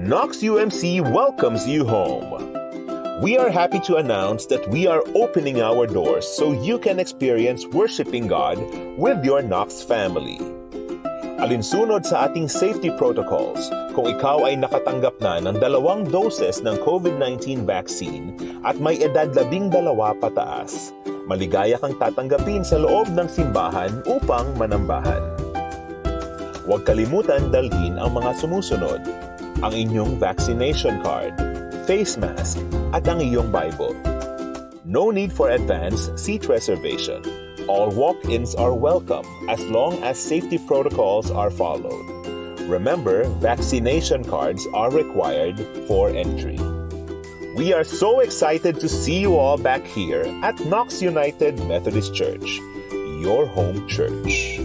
Knox UMC welcomes you home. We are happy to announce that we are opening our doors so you can experience worshiping God with your Knox family. Alinsunod sa ating safety protocols, kung ikaw ay nakatanggap na ng 2 doses ng COVID-19 vaccine at may edad 12 pataas, maligaya kang tatanggapin sa loob ng simbahan upang manambahan. Huwag kalimutan dalhin ang mga sumusunod: ang inyong vaccination card, face mask, at ang iyong Bible. No need for advance seat reservation. All walk-ins are welcome as long as safety protocols are followed. Remember, vaccination cards are required for entry. We are so excited to see you all back here at Knox United Methodist Church, your home church.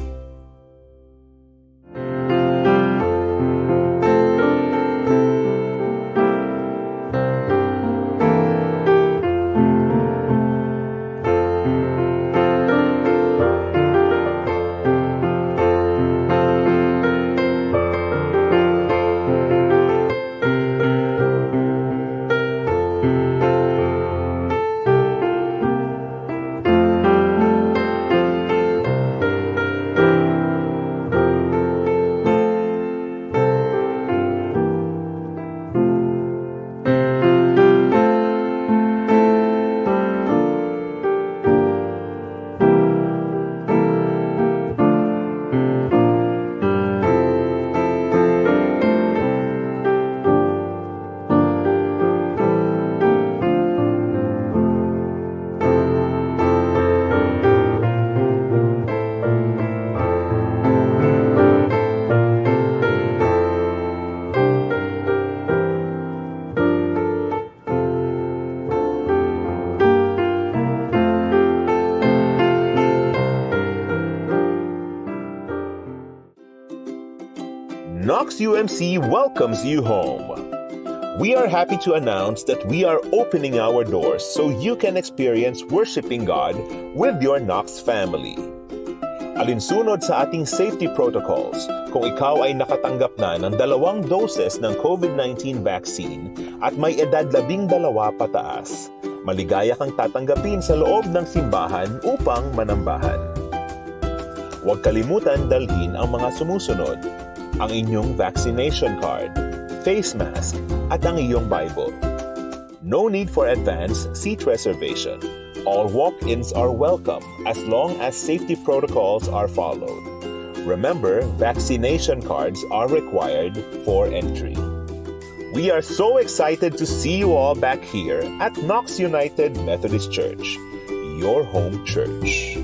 Knox UMC welcomes you home. We are happy to announce that we are opening our doors so you can experience worshiping God with your Knox family. Alinsunod sa ating safety protocols, kung ikaw ay nakatanggap na ng 2 doses ng COVID-19 vaccine at may edad 12 pataas, maligaya kang tatanggapin sa loob ng simbahan upang manambahan. Huwag kalimutan dalhin ang mga sumusunod: ang inyong vaccination card, face mask, at ang iyong Bible. No need for advance seat reservation. All walk-ins are welcome as long as safety protocols are followed. Remember, vaccination cards are required for entry. We are so excited to see you all back here at Knox United Methodist Church, your home church.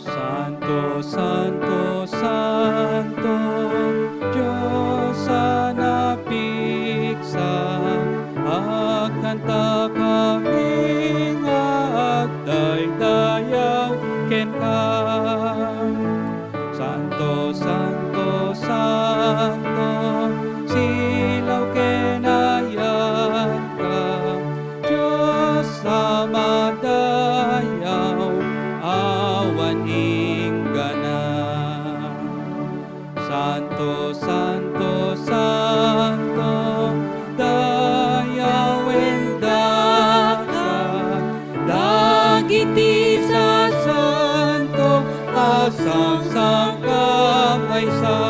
Santo, Santo, Santo, Diyos sa napigsa, agkanta kami nga agdaydayaw ken ka. Santo, Santo, Santo, silaw ken ayat ka, Diyos sa madayaw, awan inggana. Santo, Santo, Santo, dayawin dagat, dagiti sa santo, asang sang kamaysa.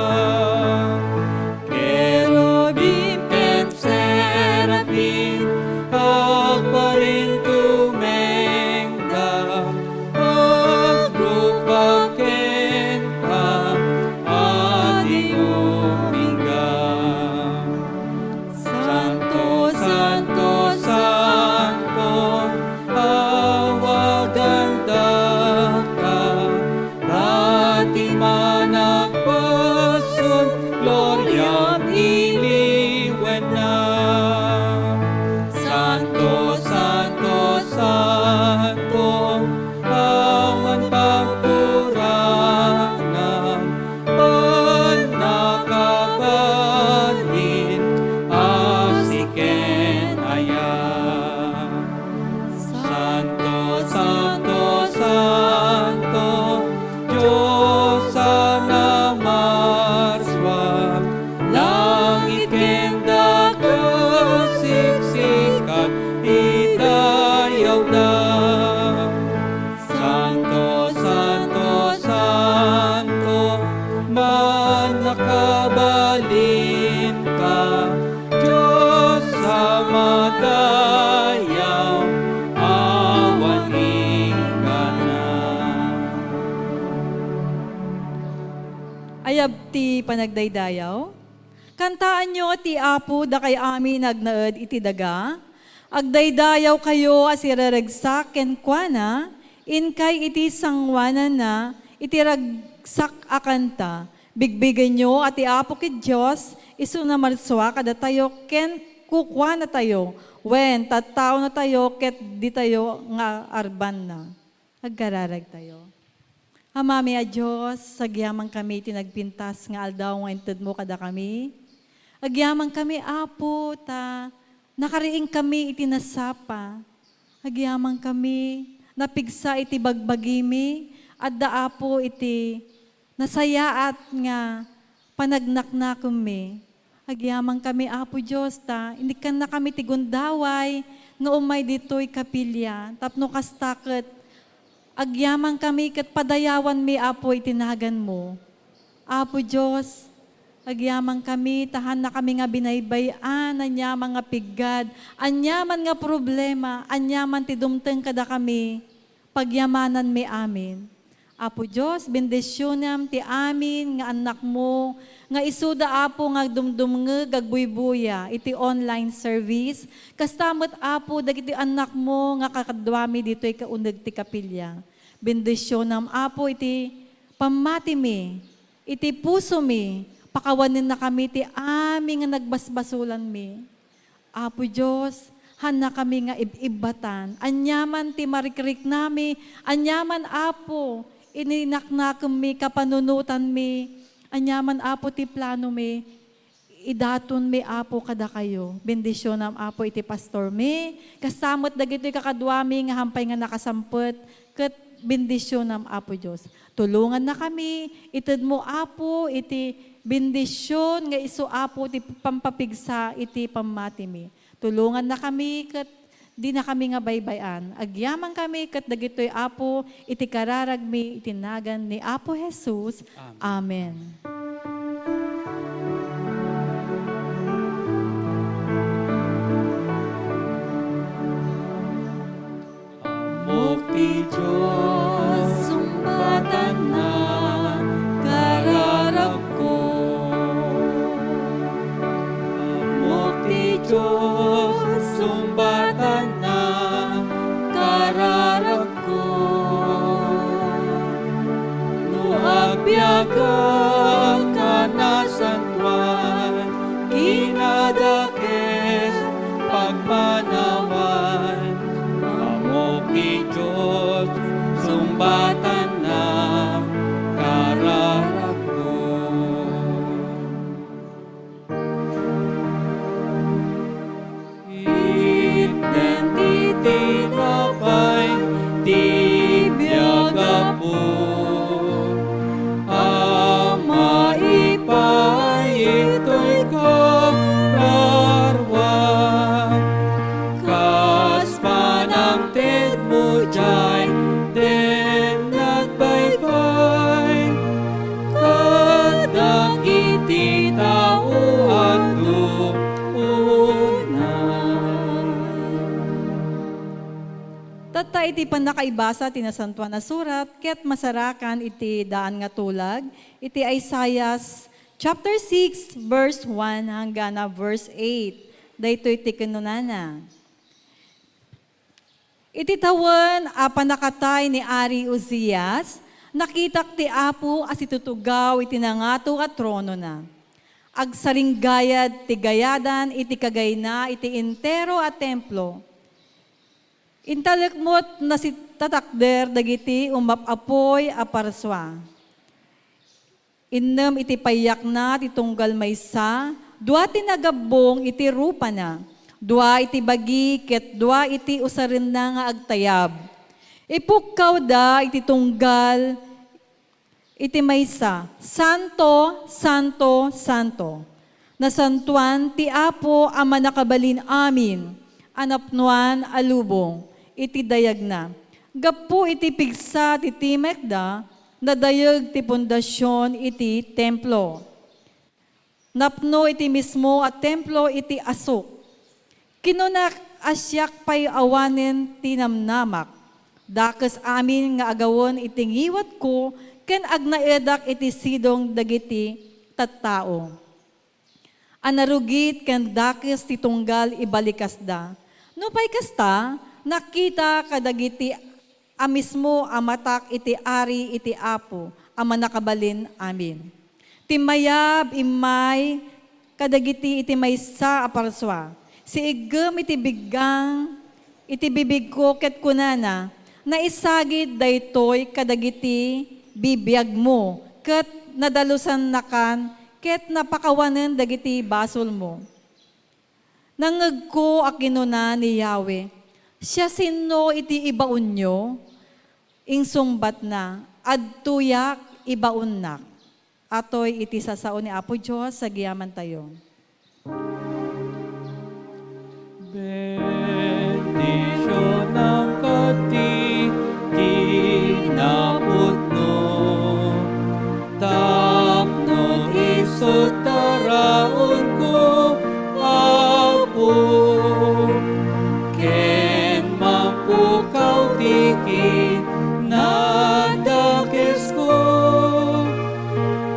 Kerubim ken serafim, agparin tumengga, agrupaken ka, adi umingga. Santo, Santo, Santo, awagan ka, dati managpasun, gloria iliwen na. Santo, Santo, Santo, awan pagkurangan, panakabalin, asiken ayan. Santo, Santo, Santo, Diyos sa namarswa, langit ken dagat siksikat, idayaw da. Santo, Santo, Santo, manakabalin ka, Diyos sa madayaw, awan inggana. Ayab ti panagdaydayaw. Kantaan nyo ti Apo da kay amin nagnaed iti daga. Agdaydayaw kayo as iraragsak ken kuana, inkay iti sangwanan na, iti ragsak akanta. Bigbigan nyo at ti Apo ki Diyos, isu na marswa kada tayo ken kukwa na tayo. Wen, tattao na tayo ket di tayo nga arban na. Agkararag tayo. Hamami a Diyos, sagyaman kami tinagpintas nga aldaw nga inted mo kada kami. Agyaman kami, Apo, ta Nakariing kami iti nasapa. Agyaman kami, napigsa iti bagbagimi, at daapo iti nasayaat nga panagnak kami. Agyaman kami, Apo Diyos, hindi ka na kami tigundaway, nga umay dito'y kapilya, tapno kastakot, agyaman kami kat padayawan mi, Apo, itinagan mo. Apo Diyos, agyaman kami, tahan na kami nga binaybayan, anyaman nga pigad, anyaman nga problema, anyaman ti dumteng kada kami, pagyamanan mi amin. Apo Diyos, bendisyonam ti amin nga anak mo, nga isuda Apo nga dumdumnge gagbuybuya, iti online service, kastamot Apo, dagiti anak mo nga kakadwami dito kaundag ti kapilya. Bendisyonam Apo, iti pamati mi, iti puso mi, pakawanin na kami ti amin nga nagbasbasulan mi. Apo Diyos, hana kami nga ibatan, anyaman ti marikrik nami, anyaman Apo, ininak mi, kapanunutan mi, anyaman Apo ti plano mi, idaton mi Apo kada kayo. Bendisyonam Apo iti pastor mi, kasamot dagiti kakadwami nga hampay nga nakasamput, ket bendisyonam Apo Diyos. Tulungan na kami, ited mo Apo, iti bendisyon nga isu Apo, iti pampapigsa, iti pamati mi. Tulungan na kami, ket di na kami nga baybayan. Agyaman kami, ket dagitoy Apo, iti kararag mi, itinagan ni Apo Jesus. Amen. Mukti Diyos, sumbatan na kararap ko. Mukti Diyos, sumbatan na kararap ko. Nuagbiaga ka na santuan, kinadakes pagmanawan. Mukti Diyos, sumbatan na kararap ko. Tinapay, tibiyag po. Ama ipay, ito'y kararwag. Kas panangted mo dyan, den nagbaybay. Kadang iti tao ang Tatta iti panakaibasa tinasantuan na surat, ket masarakan iti daan nga tulag, iti Isaiah chapter 6, verse 1 hanggang na verse 8. Dahito iti kanunana. Iti tawan panakatay ni Ari Uzias, nakitak ti Apo as itutugaw iti nangato at trono na. Agsaringgayad ti gayadan iti kagayna iti intero at templo. Intalekmot na si tatakder dagiti umapapoy aparswa. Innem iti payak na ti tunggal maysa, dua ti nagabong iti rupa na, dua iti bagi ket dua iti usarin na nga agtayab. Ipukkaw da iti tunggal iti maysa, Santo, Santo, Santo. Nasantuan ti Apo ama nakabalin amin, anapnuan alubong. Iti dayag na. Gapu iti pigsa ti timek da, nadayag ti pundasyon iti templo. Napno iti mismo at templo iti asok. Kinunak asyak pay awanen tinamnamak. Dakas amin nga agawon iti ngiwat ko, ken agnaedak iti sidong dagiti tattao. Anarugit ken dakes ti tunggal ibalikas da. No pay kasta, nakita kadagiti amismo amatak iti ari iti Apo, ama nakabalin amin. Timayab imay kadagiti iti maysa aparswa. Si igem iti biggang iti bibig ko ket kunana, naisagid daytoy kadagiti bibiyag mo, ket nadalusan nakan, ket napakawanen dagiti basol mo. Nangag ko a kinuna ni Yahweh. Siya sino iti ibaon nyo, ingsungbat na, adtuyak ibaunnak. Atoy iti sasao ni Apo Diyos, sa giyaman tayo. Bendisyon ng kati, kinaputno, tapno isot taraon ko, Apo, ken mampukaw tiki, nadakes ko,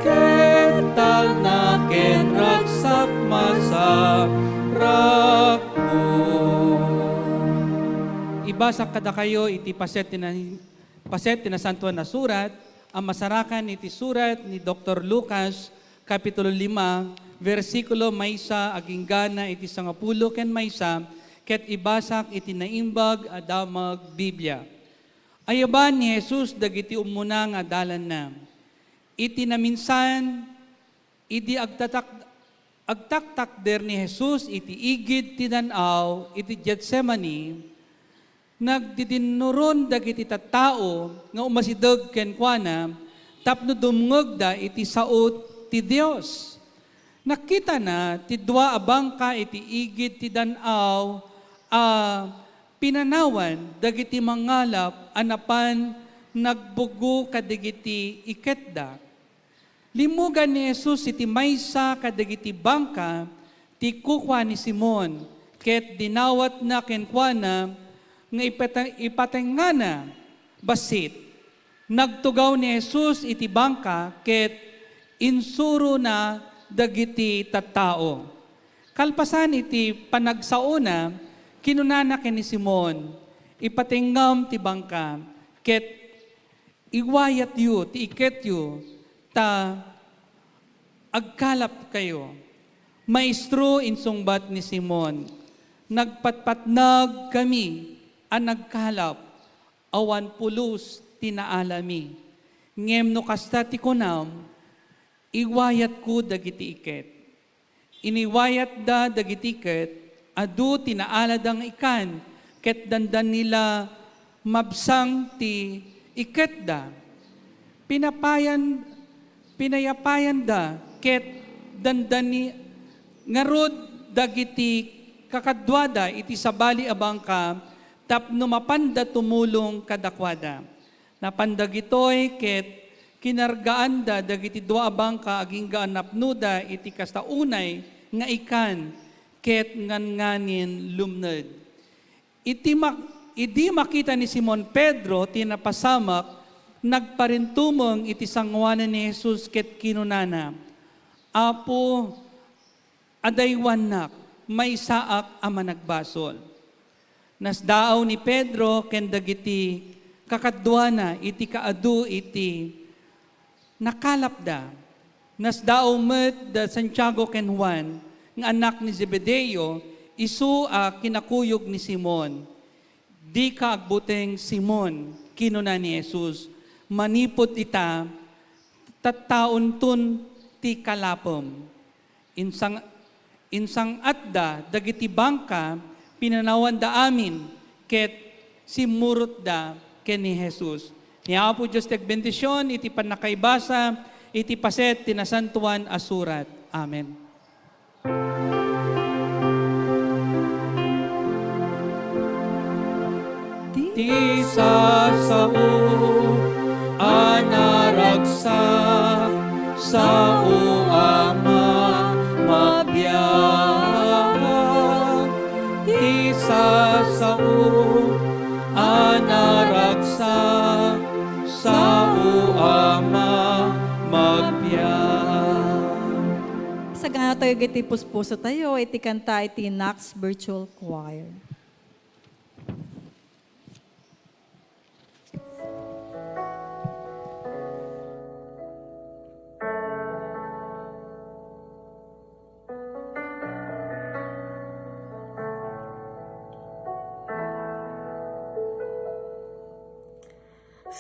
ken tal na ken raksak masarap mo. Ibasa kada kayo iti paset na santuan na surat, ang masarakan iti surat ni Dr. Lucas, Kapitulo 5, versikulo maysa aging gana iti sangapulo ken maysa, ket ibasak iti naimbag adamag Biblia. Ayaban ni Jesus dagiti umuna nga dalan na. Iti naminsan, iti agtaktak ni Jesus iti igid tinanaw, iti Gethsemane, nagdidinuron dagiti tattao nga umasidag ken kuana tapno dumngeg da iti saot ti Dios. Nakita na ti dua abangka iti igid ti danaw pinanawan dagiti mangalap anapan nagbugo kadigiti iketda. Limugan ni Jesus iti maysa kadagiti bangka ti kukwa ni Simon ket dinawat na ken kuana nga ipatengana basit. Nagtugaw ni Jesus iti bangka ket insuro na dagiti tattao. Kalpasan iti panagsauna, kinunana ken ni Simon, ipatenggam ti bangka ket iwayat yu, ti iket yu, ta agkalap kayo. Maestro insungbat ni Simon, nagpatpatnag kami, ang nagkalap, awan pulos tinaalami. Ngem no kasta ti kunam, iwayat ko dagiti iket. Iniwayat da dagiti iket, adu tinaaladang ikan, ket dandan nila mabsang ti iket da. Pinayapayan da, ket dandan ni ngarod dagiti kakadwada iti sabali abangka, tapno mapanda tumulong kadakwada. Napandagitoy ket kinargaanda dagiti dua bangka aging gaanapnuda iti kastaunay nga ikan ket nganganin lumned. Idi makita ni Simon Pedro tinapasamak nagparintumong iti sangwanan ni Jesus ket kinunana, Apo, adaywanak, may saak ama nagbasol. Nasdaaw ni Pedro ken dagiti kakadwana iti kaadu iti nakalapda. Nasdaaw met da Santiago ken Juan nga anak ni Zebedeo isu a kinakuyog ni Simon. Di ka agbuteng Simon, kinuna ni Jesus, manipot ita tattaon tun ti kalapom. Insang adda dagiti bangka pinanawan da amin, ket simurot da ken ni Jesus. Ni Apo Diyos bendisyon, iti panakaibasa, iti paset, tinasantuan asurat. Amen. Ti sasao, anaragsak, sao ama, mabiyag. Ti sasao, anaragsak, sao ama, mabiyag. Sa gana tayo iti puspuso tayo, iti kanta iti Knox Virtual Choir.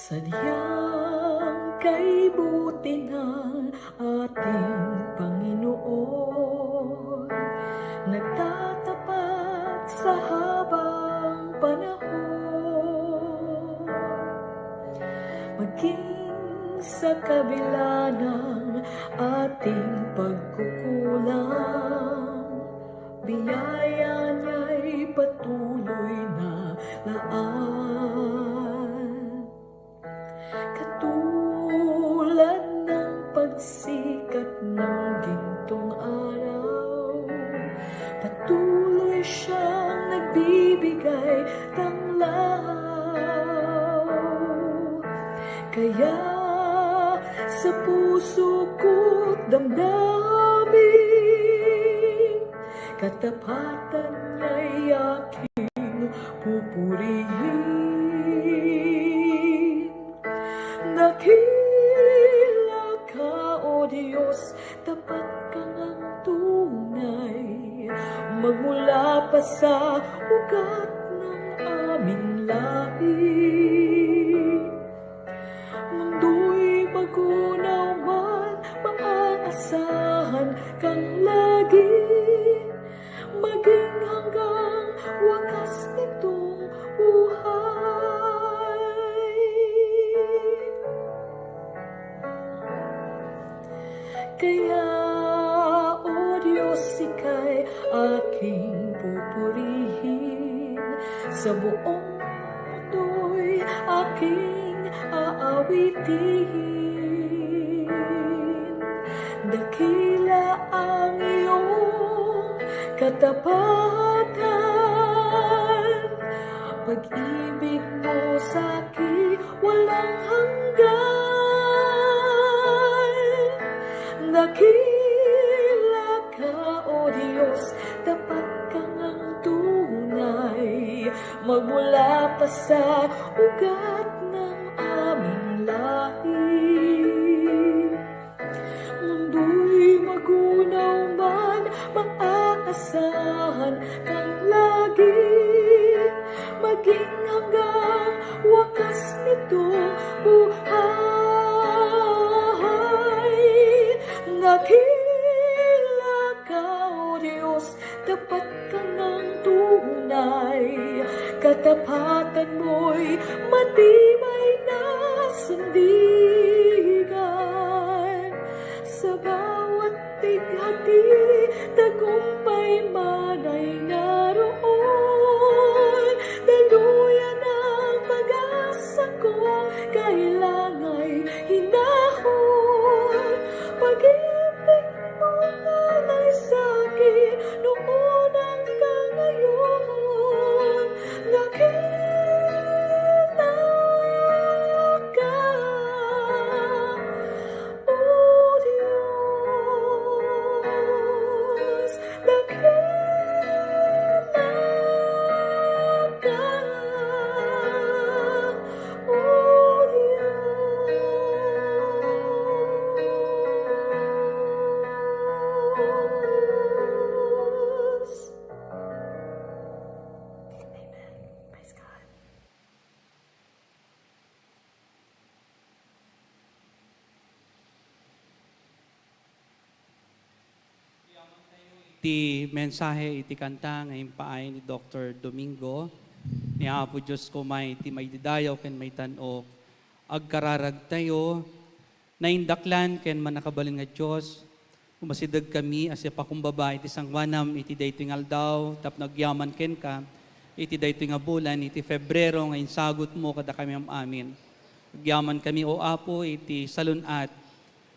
Sadyang kay buti ng ating Panginoon, nagtatapa sa habang panahon, maging sa kabila ng ating pagkukulang, biyaya niya'y patuloy na laan. Katulad ng pagsikat ng gintong araw, patuloy siyang nagbibigay tanglaw. Kaya sa puso ko't damdamin, katapatan niya'y aking pupurihin. Dakila ka, O Diyos, tapat ka ngang tunay, magmula pa sa ugat ng aming lahi. Mundo'y magunaw man, maaasahan kang lagi, maging hanggang wakas nitong buhay. Kaya, O Diyos, ika'y aking pupurihin, sa buong mundo'y aking aawitin. Dakila ang iyong katapatan, pag-ibig mo sa'kin walang hanggan. Dakila ka, O Diyos, tapat ka ngang tunay, magmula pa sa ugat ng aming lahi. Mundo'y magunaw man, maaasahan kang lagi, maging hanggang wakas nitong buhay. Dakila ka, O Diyos, tapat ka ngang tunay, katapatan mo'y matibay na sandigan. Sa bawat bighati, tagumpay man ay naroon. Daluyan ang pag-asa ko, kailangan hinahon. Pag-ibig mo nalay sa'kin, noon hanggang ngayon. Dakila ka, O Diyos. Dakila ka, O Diyos. Amen. Praise God. Iti mensahe iti kanta ngayon paay ni Dr. Domingo. Ni Apo Diyos ko may iti may didayaw ken may tanok. Agkararag tayo, naindaklan ken manakabalin nga Diyos. Umasidag kami asya pakumbaba iti sangwanam iti daytoy nga aldaw, tap nagyaman ken ka, iti daytoy nga bulan, iti Febrero ngayon sagot mo kada kami amin. Nagyaman kami o Apo iti salunat,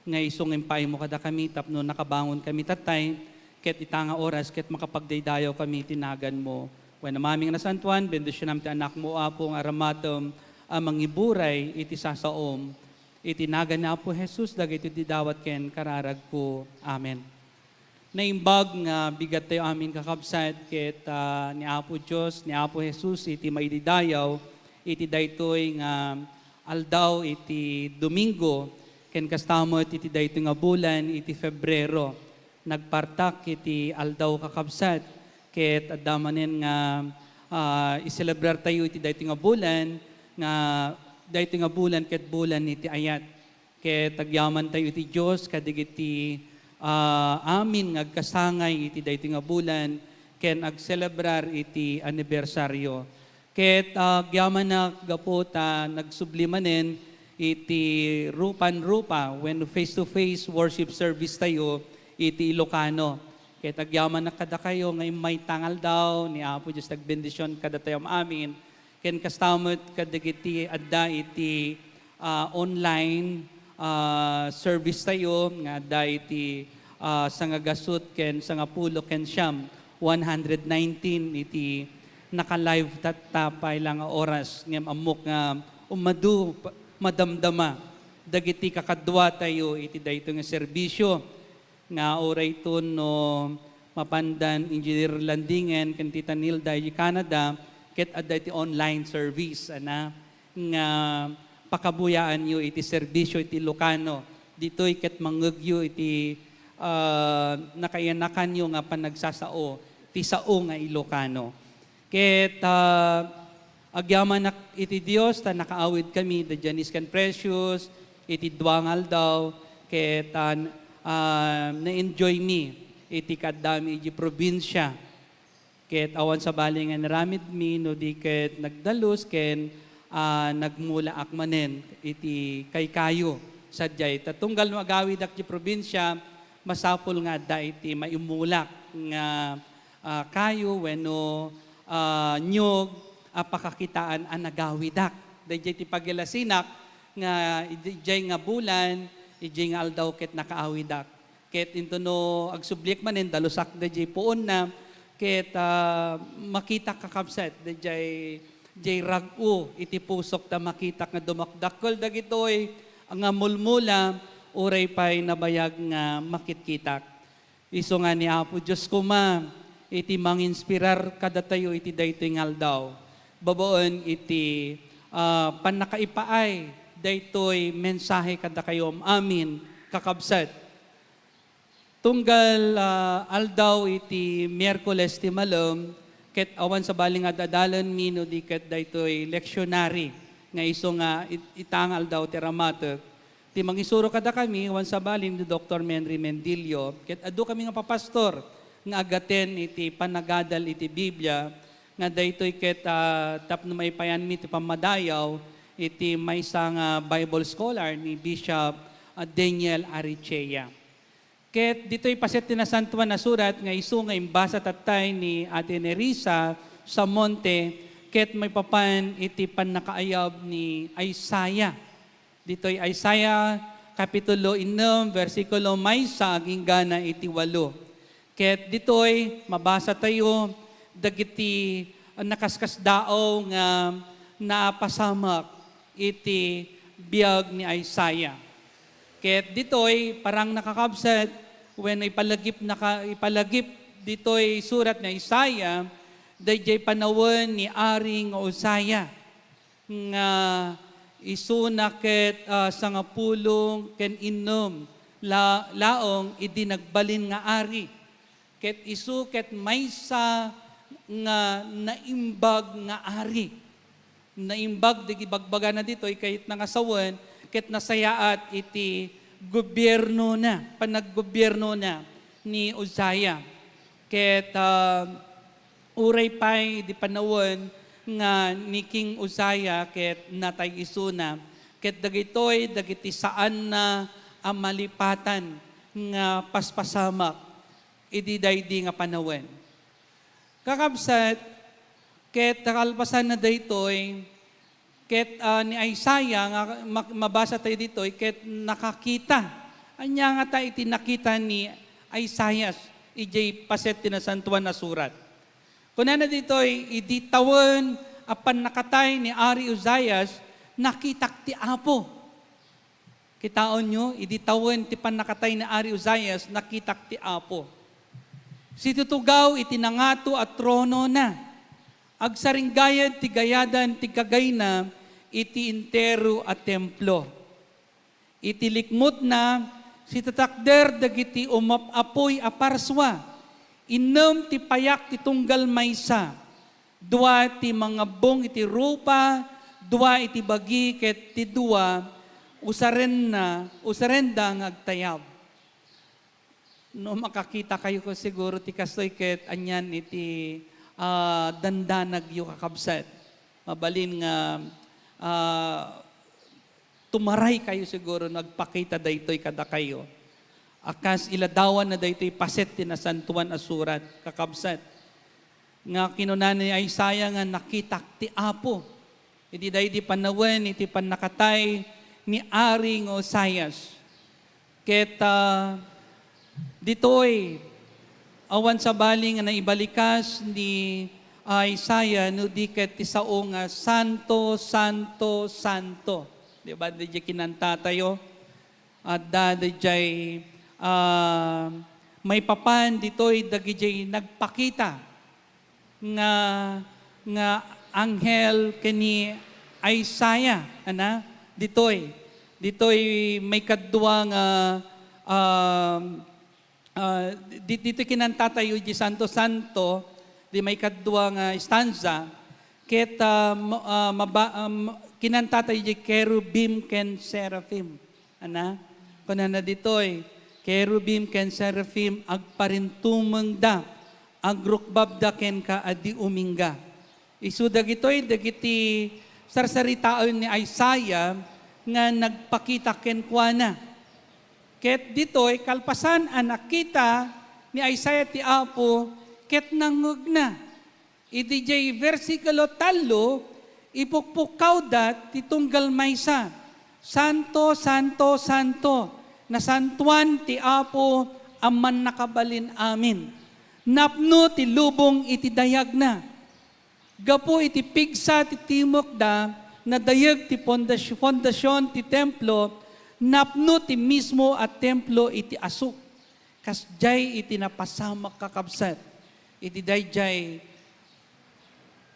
nga isong impay mo kada kami, tapno nakabangon kami tatay, ket itanga oras, ket makapagdaydayaw kami tinagan mo. When namaming nasantuan, bendisyon namin ti anak mo, Apo, nga ramatom, amang iburay, iti sasaom, itinagan na po Jesus, dagay iti didawat ken kararag ko. Amen. Naimbag nga bigat tayo amin kakabsat, ket ni Apo Diyos, ni Apo Jesus, iti maididayaw, iti daytoy nga aldaw, iti Domingo, ken kastamot iti daytoy nga bulan, iti Febrero. Nagpartak iti aldaw kakabsat, ket adamanen nga iselebrar tayo iti daytoy nga bulan, nga daytoy nga bulan ket bulan iti ayat. Ket tagyaman tayo iti Dios kadig iti amin nga agkasangay iti daytoy nga bulan, ken ag-celebrar iti anibersaryo. Ket gyaman na gaputa nagsublimanen iti rupan-rupa when face-to-face worship service tayo iti Ilocano. Ket agyaman na kada kayo ngay may tangal daw ni Apo Diyos nagbendisyon kada tayo amin. Ken kastamot kadagiti adda iti online service tayo nga adda iti sangagasut ken sangapulo ken siyam 119 iti naka-live tatapay lang nga oras ngem amok nga umadu madamdama dagiti kakadwa tayo iti dayto nga serbisyo nga oray ito no mapandan engineer landingen ken Tita Nilda iti Canada ket adda iti online service ana nga pakabuyaan yo iti serbisyo iti Ilocano ditoy ket mangegyo iti nakayanakan nyo nga panagsasao ti sao nga Ilocano. Ket agyaman iti Dios ta nakaawid kami da Janice kan Precious iti duangal daw ket na-enjoy mi iti kaddami iti probinsya ket awan sa balingan naramid mi no di ket nagdalus ken nagmula akmanen iti kaykayo sadyay tatunggal no agawid iti probinsya masapol nga da iti maimulak nga kayo wenno nyog apakakitaan ang nagawidak. Dahil ti pagilasinak nga ijay nga bulan, ijay nga aldaw ket nakaawidak. Ket into no agsublik manen dalusak dahil puon na ket makita kakabset dahil ragu iti pusok ta makita nga dumakdakol dagitoy nga mulmula uray pay nabayag nga makitkitak. Iso nga ni Apo Diyos kuma iti manginspirar kada tayo iti daytoy ngaldaw. Babaon iti panakaipaay daytoy mensahe kada kayo amin kakabsat. Tunggal aldaw iti Miyerkules ti malem ket awan sa baling adadalan mino di ket daytoy leksyonary nga iso nga itangal daw ti ramatek. Ti mangisuro kada kami awan sa baling ni Dr. Henry Mendilio ket adu kami nga papastor nga agaten iti panagadal iti Biblia nga daytoy ket tapno may payan mi ti pamadayaw iti maysa nga Bible scholar ni Bishop Daniel Arichea. Ket ditoy paset ti nasantuan na surat nga isu nga imbasa tatay ni Ate Nerissa sa monte ket may papan iti pannakaayab ni Isaiah. Ditoy Isaiah kapitulo 6 versikulo maysa aging gana iti 8. Ket ditoy mabasa tayo dagiti nakaskasdao nga napasamak iti biag ni Isaiah. Ket ditoy parang nakakabsat when ipalagip ditoy surat ni Isaiah dayjay panawon ni Aring Uzziah nga isuna ket sangapulong ken inom laong idi nagbalin nga ari. Ket isu ket maysa nga naimbag nga ari. Naimbag di gibagbaga na dito kayit nangasawan ket nasayaat iti gobyerno na, panaggobyerno na ni Uzziah. Ket uray pay di panawon nga ni King Uzziah ket natay isuna. Ket dagiti saan na amalipatan nga paspasamak idi daydi nga panawon. Kakabsat, ket takalpasan na daytoy, ket ni Isaiah, nga mabasa tayo ditoy, ket nakakita. Anya nga tayo iti nakita ni Isaiah, ijay paset tinasantuan na surat. Kuna na ditoy, idi tawon, apan nakatay ni Ari Uzziah, nakitak ti Apo. Kitaon nyo, idi tawon ti panakatay ni Ari Uzziah, nakitak ti Apo. Si tutugaw iti nangato at trono na. Agsaringgayad ti gayadan ti kagayna iti intero at templo. Iti likmot na si tatakder dagiti umapapoy aparswa. Inom ti payak ti tunggal maysa. Dua ti mga bong iti rupa, dua iti bagi ket ti dua usarenda nga agtayab. no makakita kayo ko siguro ti kastoy ket anyan iti dandanag yu kakabsat. Mabalin nga tumaray kayo siguro nagpakita daytoy kada kayo. Akas iladawan na daytoy paset ti nasantuan a surat kakabsat. Nga kinunan ni Isaiah nga nakitak ti Apo. Iti day di panawen, iti panakatay ni Aring Osias. Ket ditoy, awan sa baling nga naibalikas ni Isaiah, no di ket ti sao nga Santo, Santo, Santo. Di ba, di kinanta tayo? At di may papan ditoy, dagi nagpakita nga anghel kani Isaiah, ana? Ditoy may kadwa nga dito kinanta tayo di Santo Santo, di may kadwa nga stanza, ket kinanta tayo di cherubim ken seraphim. Ana? Kunana ditoy, cherubim ken seraphim agparintumeng da, agrukbab da ken ka adi umingga. Isu dagitoy dagiti sarsaritaon ni Isaiah nga nagpakita ken kuana. Ket ditoy kalpasan ang nakita ni Isaiah ti Apo ket nangug na. Iti jay versikulo 3 ipukpukaw dat ti tunggal maysa. Santo, Santo, Santo, nasantuan ti Apo amman nakabalin amin. Napno ti lubong iti dayag na. Gapo iti pigsa ti timok da, na dayag ti pondasyon ti templo, napno ti mismo at templo iti asuk. Kas jay iti napasamak kakabsat. Iti dayjay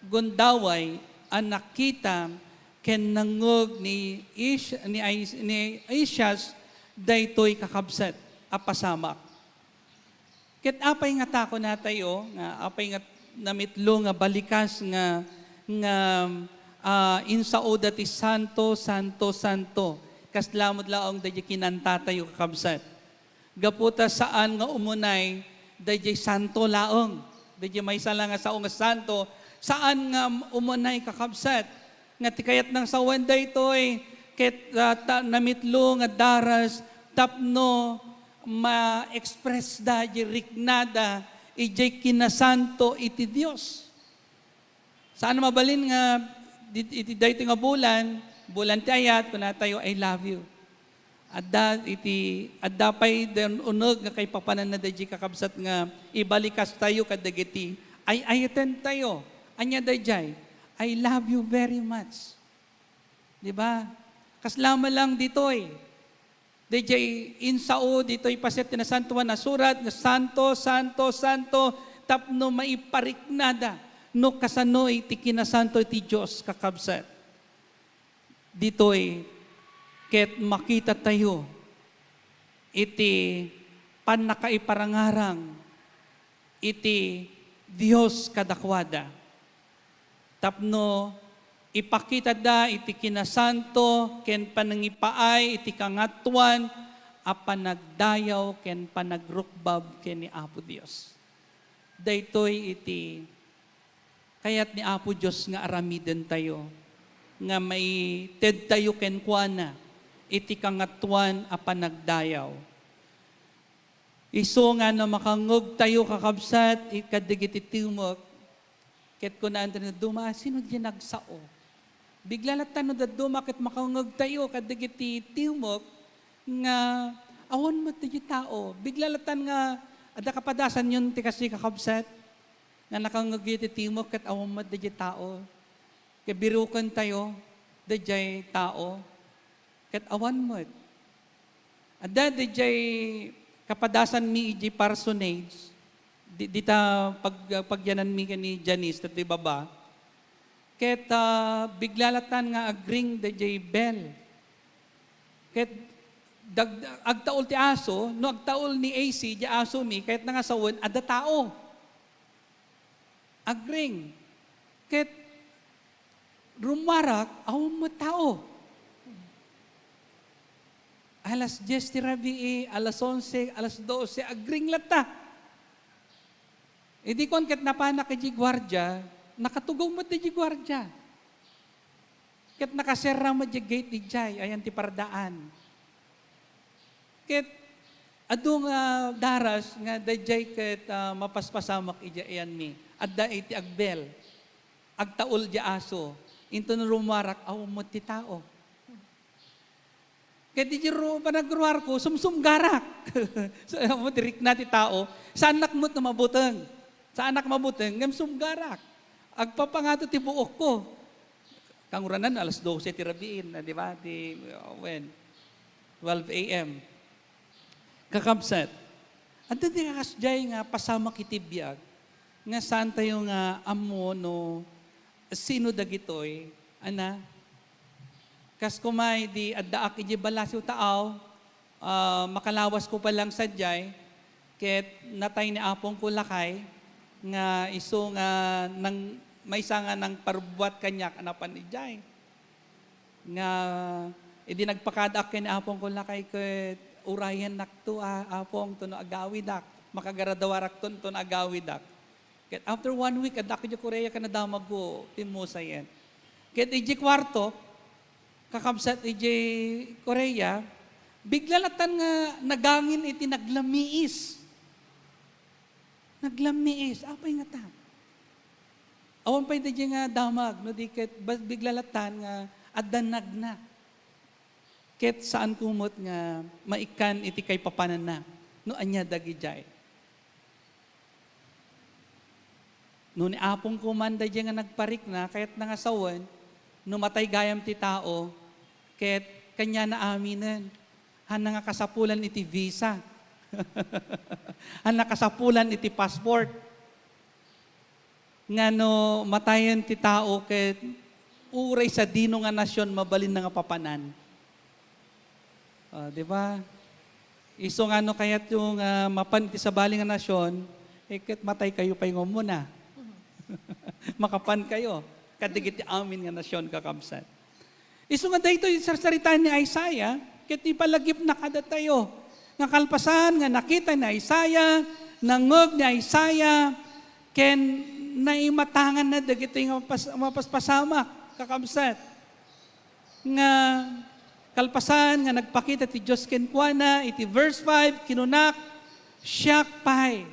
gundaway ang nakita ken nangog ni Isaias daytoy kakabsat apasamak. Ket apay nga tako na tayo, nga apay nga namitlo nga balikas nga insao dati Santo, Santo, Santo. Kaslamod laong dadya kinanta tayo kakabsat. Gaputa saan nga umunay, dadya Santo laong. Dadya may sala nga sao nga Santo, saan nga umunay kakabsat. Nga tikayat ng sawan daytoy, ket namitlo nga daras, tapno, ma-express da, riknada, ijay kinasanto iti Diyos. Saan mabalin nga, iti dayto nga bulan ti ayat, kuna tayo, I love you. Adda pa'y unog nga kay papanan na dahi kakabsat nga, ibalikas tayo kadagiti, ay ayaten tayo. Anya dahi, I love you very much. Diba? Kaslama lang ditoy. DJ insao dito'y paset na santuan na surat na Santo, Santo, Santo, tapno maipariknada no kasano iti kinasanto iti Diyos kakabsat. Dito'y ket makita tayo iti panakaiparangarang iti Diyos kadakwada. Tapno ipakita da iti kinasanto, ken panangipaay, iti kangatuan, apanagdayaw, ken panagrukbab, ken ni Apo Dios. Daytoy iti, kayat ni Apo Dios nga aramiden tayo, nga may ted tayo ken kuana, iti kangatuan, apanagdayaw. Iso nga na makangog tayo kakabsat, ikadigiti timok, ket kunaan tayo duma, sino diyan nagsao? Bigla latan no daddo makit makangag tayo kadagiti timok nga awan mo tayo tao. Bigla latan nga ada kapadasan yun ti kasi kakabsat nga nakangag iti timok ket awan mo tayo tao. Kaya birukan tayo dajay tao ket awan mo. Ada dajay kapadasan mi iji personage dita pagyanan mi kani Janice tati baba. Ket biglalatan nga agring dajay bell. Ket agtaol ti aso, no agtaol ni AC, di aso mi, kahit nga sawon, ada tao. Agring. Ket rumarak, awang mo tao. alas 10 ti rabii, alas 11, alas 12, agring lata. E di kon ket napana kay gwardya, nakatugong mo ti gwardya. Ket nakasera mo di gate di jay, ayan ti pardaan. Ket adung daras nga dayjay ket mapaspasamak ija ayan mi. Adda iti agbel. Agtaol di aso. Into rumarak aw mo ti tao. Kaya di jiro panagruar ko, sumsum garak. So, mo tirik na ti tao, sa anak mo't na mabuteng. Sa anak mabuteng, ngam sumgarak. Agpapangato ti buok ko. Kanguranan, alas 12 ti rabiin, di ba? When? 12 a.m. Kakabsat. At di kakasjay nga pasama kitibiyag, nga saan tayo nga amo no, sino dagitoy, ana, kas kumay di addaak iji balasiw taaw, makalawas ko pa lang sadyay, ket natay ni apong ko lakay, nga iso nga nang, may isa nga nang parbuat kanyak anapan ijay. Nga, edi nagpakadak ken apong ko lakay ket urayan nakto apong to no agawidak, makagaradawarak to no agawidak. Ket after 1 week, adak iji Korea ka nadamag ko, timusayen. Ket iji kwarto, kakabsat iti Korea, bigla latan nga nagangin iti naglamiis. Naglamiis. Apay nga ta? Awan pa iti nga damag, no di ket bigla latan nga addanag na. Ket saan kumot nga maikan iti kay papanan na, no anya dagijay. No ni apong kumanda nga nagparik na, kayat nangasawan, numatay gayam ti tao, ket kanya na aminan, han nga kasapulan iti visa, han kasapulan iti passport, nga no matayan ti tao, ket uray sa dino nga nasyon, mabalin na nga papanan. Di ba? Iso nga no kayat yung mapan iti sabali nga nasyon, ket matay kayo pa yung muna. Makapan kayo. Kadigiti amin nga nasyon kakabsat. Iso nga dahito yung sarsaritaan ni Isaiah, ket ipalagip na kada tayo. Nga kalpasan, nga nakita ni Isaiah, nangog ni Isaiah, ken naimatangan na dagito yung mapaspasamak, kakabsat. Nga kalpasan, nga nagpakita ti Diyos kenkwana, iti verse 5, kinunak, siyakpay.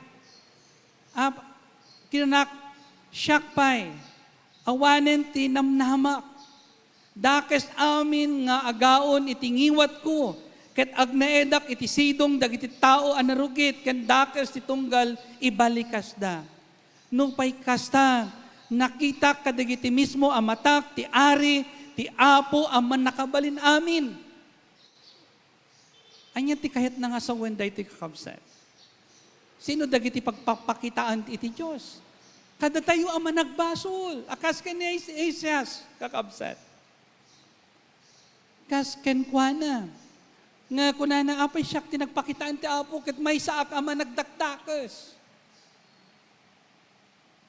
Kinunak, siyakpay. Awanen ti namnamak. Dakes amin nga agaon iti ngiwat ko. Ket agnaedak iti sidong dagiti tao anarugit. Ken dakes ti tunggal ibalikas da. Nung pay kasta, nakita kadagiti mismo amatak ti ari, ti apo aman nakabalin amin. Anya ti kahit nga sawen da iti kakabsat. Sino dagiti pagpapakitaan iti Diyos? Kada tayo ang managbasol. Akas ken ni Isaias, kakabsat. Kas ken kuana. Nga kunana apay siyak tinagpakitaan ti apo, ket may saak ang managdaktakes.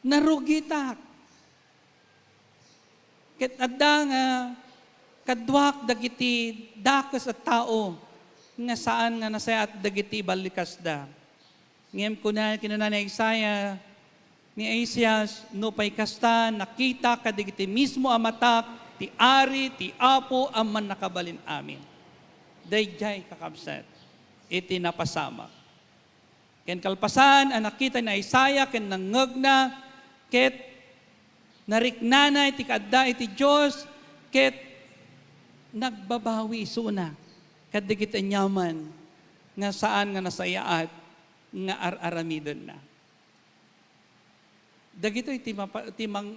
Narugitak. Ket adda nga kadwak dagiti dakes at tao, nga saan nga nasayat dagiti balikas da. Ngem kinuna ni Isaiah, ni Isaias, no pay kasta, nakita kadigiti mismo amatak, ti ari, ti apo, aman nakabalin amin. Dayjay kakabsat, iti napasama. Ken kalpasan, ang nakita ni Isaiah, ken nangeg na, ket nariknana iti kadda iti Diyos, ket nagbabawi isuna, kadigiti nyaman, nga saan nga nasayaat, nga ar-aramidon na. Dagito iti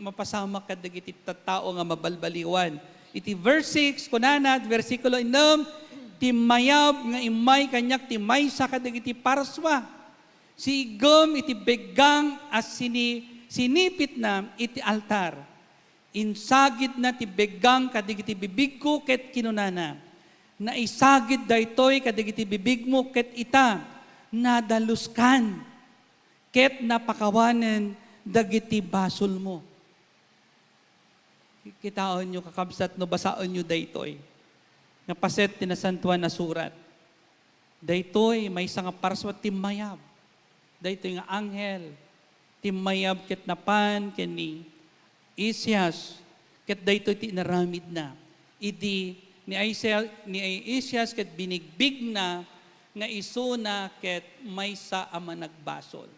mapasama ka dagiti tattao nga mabalbaliwan. Iti verse 6 kunana versikulo 6, ti mayab nga imay kanyak ti maysa kadagiti parswa. Si igom iti beggang as sinipit na iti altar. Insagid na ti beggang kadagiti bibig ko ket kinunana. Naisagid daytoy kadagiti bibig mo ket ita nadaluskan ket napakawanen dagiti basol mo. Kitaon nyo kakabsat no basaon nyo daytoy. Nga paset tinasantuan na surat. Daytoy may nga parswa timayab. Daytoy nga anghel timayab ket napan ken ni Isyas ket daytoy ti naramid na. Idi ni Isyas ket binigbig na nga iso na ket maysa a managbasol.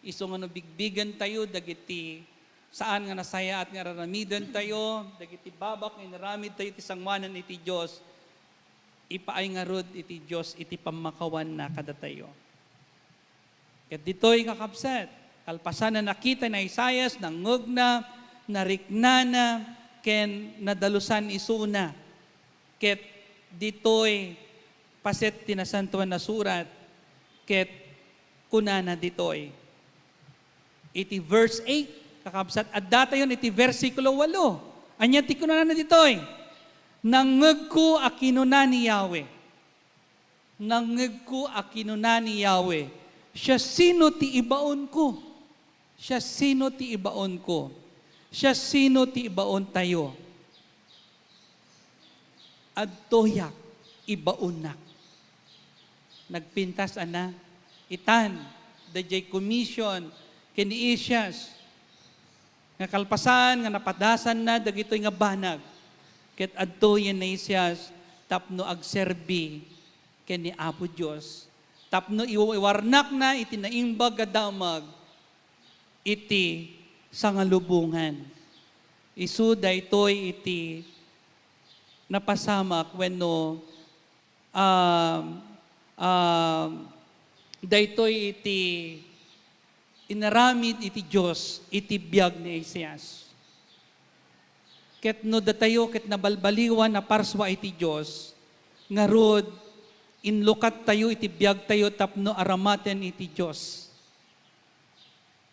Iso nga no bigbigan tayo dagiti saan nga nasaya at nga raramidan tayo, dagiti babak nga naramid tayo ti sangwanan iti Dios. Ipaay nga rod iti Dios iti pamakawan na kada tayo. Ket ditoy kakabsat, kalpasan na nakita na Isaias, nangug na, narikna na, ken nadalusan isuna. Ket ditoy paset tinasantuan na surat, ket kunana ditoy. Iti verse 8, kakabsat, at data yun iti versikulo 8. Anya ti kunana ditoy. Nangeg ko a kinuna ni Yahweh. Nangeg ko a kinuna ni Yahweh. Siya sino ti ibaon ko? Siya sino ti ibaon ko? Siya sino ti ibaon tayo? Adtoyak ibaonak. Nagpintas ana, itan, dayjay commission, kini Isyas, nga kalpasan, nga napadasan na, dagitoy nga banag. Ket adto yan na Isyas, tapno agserbi, kini Apo Diyos. Tapno iwarnak na, iti naimbag gadamag, iti sangalubungan. Isu daytoy iti napasamak wenno daytoy iti inaramid iti Dios iti biag ni Isyas. Ket no datayo ket nabalbaliwan na parswa iti Dios ngarod inlukat tayo iti biag tayo tapno aramaten iti Dios.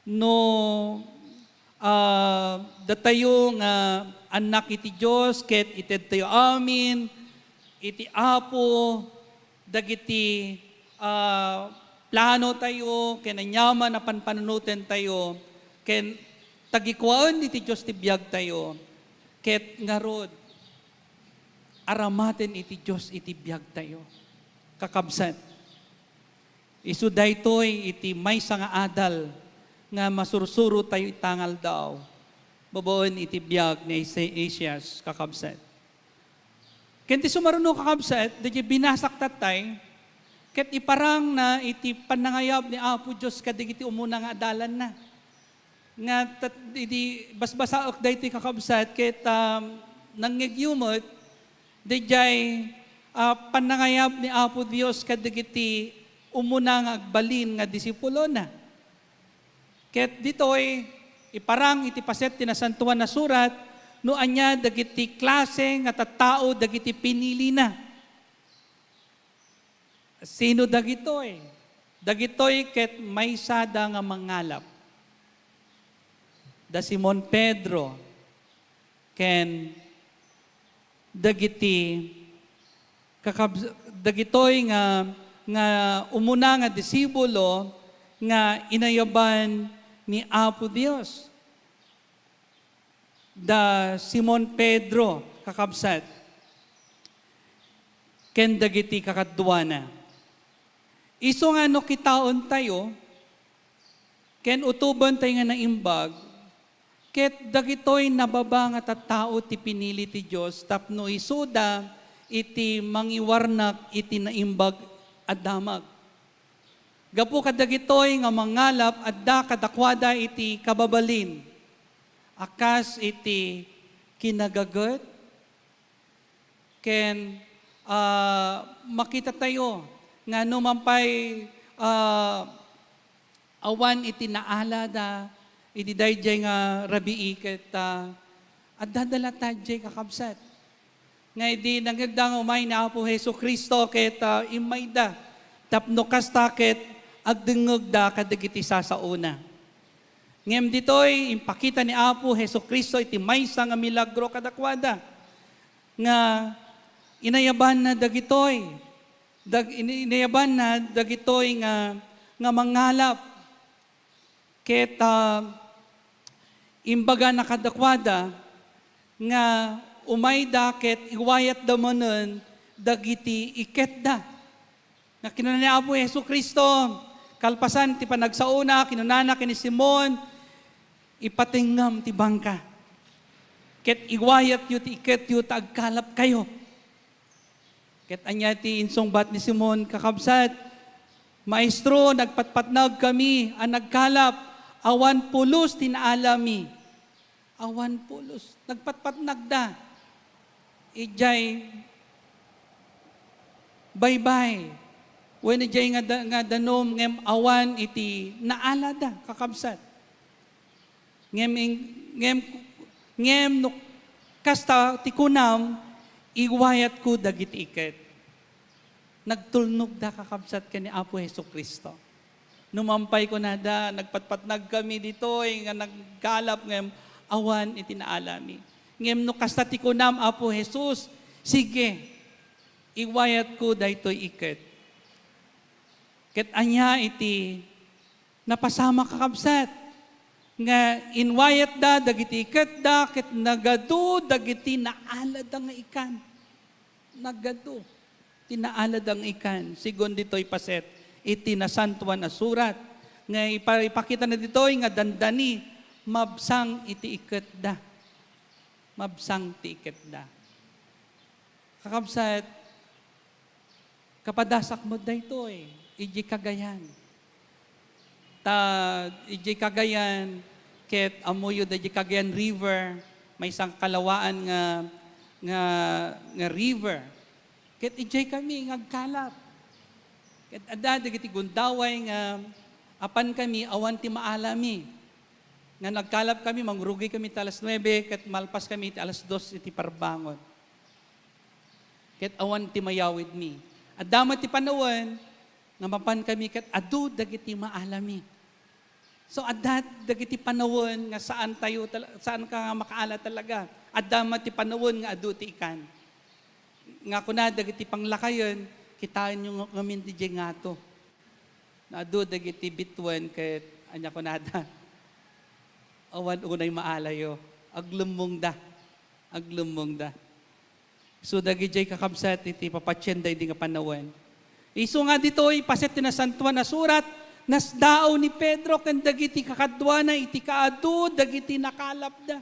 No datayo nga anak iti Dios ket ited tayo amin iti Apo dagiti plano tayo ken anyaman na panpanunuten tayo ken tagikuan iti Dios ti biag tayo ket ngarod aramaten iti Dios iti biag tayo kakabsat isu daytoy iti maysa nga adal nga masursuro tayo itangal daw babaon iti biag ni Isyas kakabsat ken ti sumaruno kakabsat dadya binasak tatay ket iparang na iti panangayab ni Apo Dios kadigiti umuna nga adalan na. Nga iti basbasaok daytoy kakabsat ket nangyegyumot dayjay panangayab ni Apo Dios kadigiti umuna nga agbalin nga disipulo na. Ket ditoy iparang iti paset tinasantuan na surat no anya dagiti klase nga tattao dagiti pinili na. Sino dagitoy? Dagitoy ket maysada nga mangalap. Da Simon Pedro ken dagiti dagitoy nga umuna nga disibulo nga inayaban ni Apo Dios. Da Simon Pedro kakabsat ken dagiti kakadduana. Iso nga no kitaon tayo, ken utuban tayo nga naimbag, ket dagitoy nababa nga tattao ti pinili ti Dios tapno isuda iti mangiwarnak iti naimbag addamag. Gapu kadagitoy nga mangalap adda kadakwada iti kababalin. Akas iti kinagaget ken makita tayo nga numampay awan iti naalada iti dayjay nga rabii ket addadala tadjay kakabsat nga idi nagdang umay na Apo Hesus Kristo ket imayda tapno kasta ket agdengeg da kadagiti sasauna ngem ditoy impakita ni Apo Hesus Kristo iti maysa nga milagro kadakwada nga inayaban na dagitoy inayaban na dagitoy nga mangalap ket imbaga nakadakwada nga umayda ket iwayat damanen dagiti iketda nga kinuna ni Apo Hesus Kristo, kalpasan ti panagsauna, kinunana kini Simon, ipatingam ti bangka. Ket iwayat yu ti iket yu taagkalap kayo. Ket anya ti insong bat ni Simon kakabsat, Maestro, nagpatpatnag kami, ang nagkalap, awan pulos tinaalami. Awan pulos, nagpatpatnag da. Ijay, bye-bye. When ijay nga danom, ngem awan iti naalada, kakabsat. Ngem no kasta ti kunam, iwayat ko dagiti iket. Nagtulnog da kakabsat ka ni Apo Hesus Kristo. Numampay ko na da, nagpatpatnag kami dito, nga nagkalap ngem awan iti naalami. Ngem no kasta ti kunam Apo Hesus, sige, iwayat ko daytoy iket. Ket anya iti napasama kakabsat. Nga inwayat da, dagiti iket da, ket nagadu, dagiti naalad nga ikan. Nagadu. Tinaalad ang ikan. Sigon dito'y paset, iti nasantuan na surat. Nga ipakita na dito'y nga dandani, mabsang iti iket da. Mabsang ti iket da. Kakabsat, kapadasak mo da ito'y, iji kagayan. Iji kagayan, ket amuyo da iji kagayan river, may isang kalawaan nga river. Ket ijay kami ngagkalap. Ket adda dagiti gundaway nga apan kami awan ti maalami. Nga nagkalap kami, mangrugi kami ti alas 9, ket malpas kami ti alas 2 iti parbangon. Ket awan ti mayawid mi. Adda ti panawen nga mapan kami ket adu dagiti maalami. So adda dagiti panawon nga saan ka nga makaala talaga. Adda ti panawon nga adu ti ikan. Nga kuna dagiti panglakayon, kitaan nyo ngamin di nga to. Naado dagiti bituan ket anya kunada. Awan unay maalayo. Aglumong da. So dagiti kakabsat iti papatsyenda di nga panawan. Iso nga dito'y paset na santuan na surat, nasdao ni Pedro ken dagiti kakadwa na iti kaadu, dagiti nakalap da.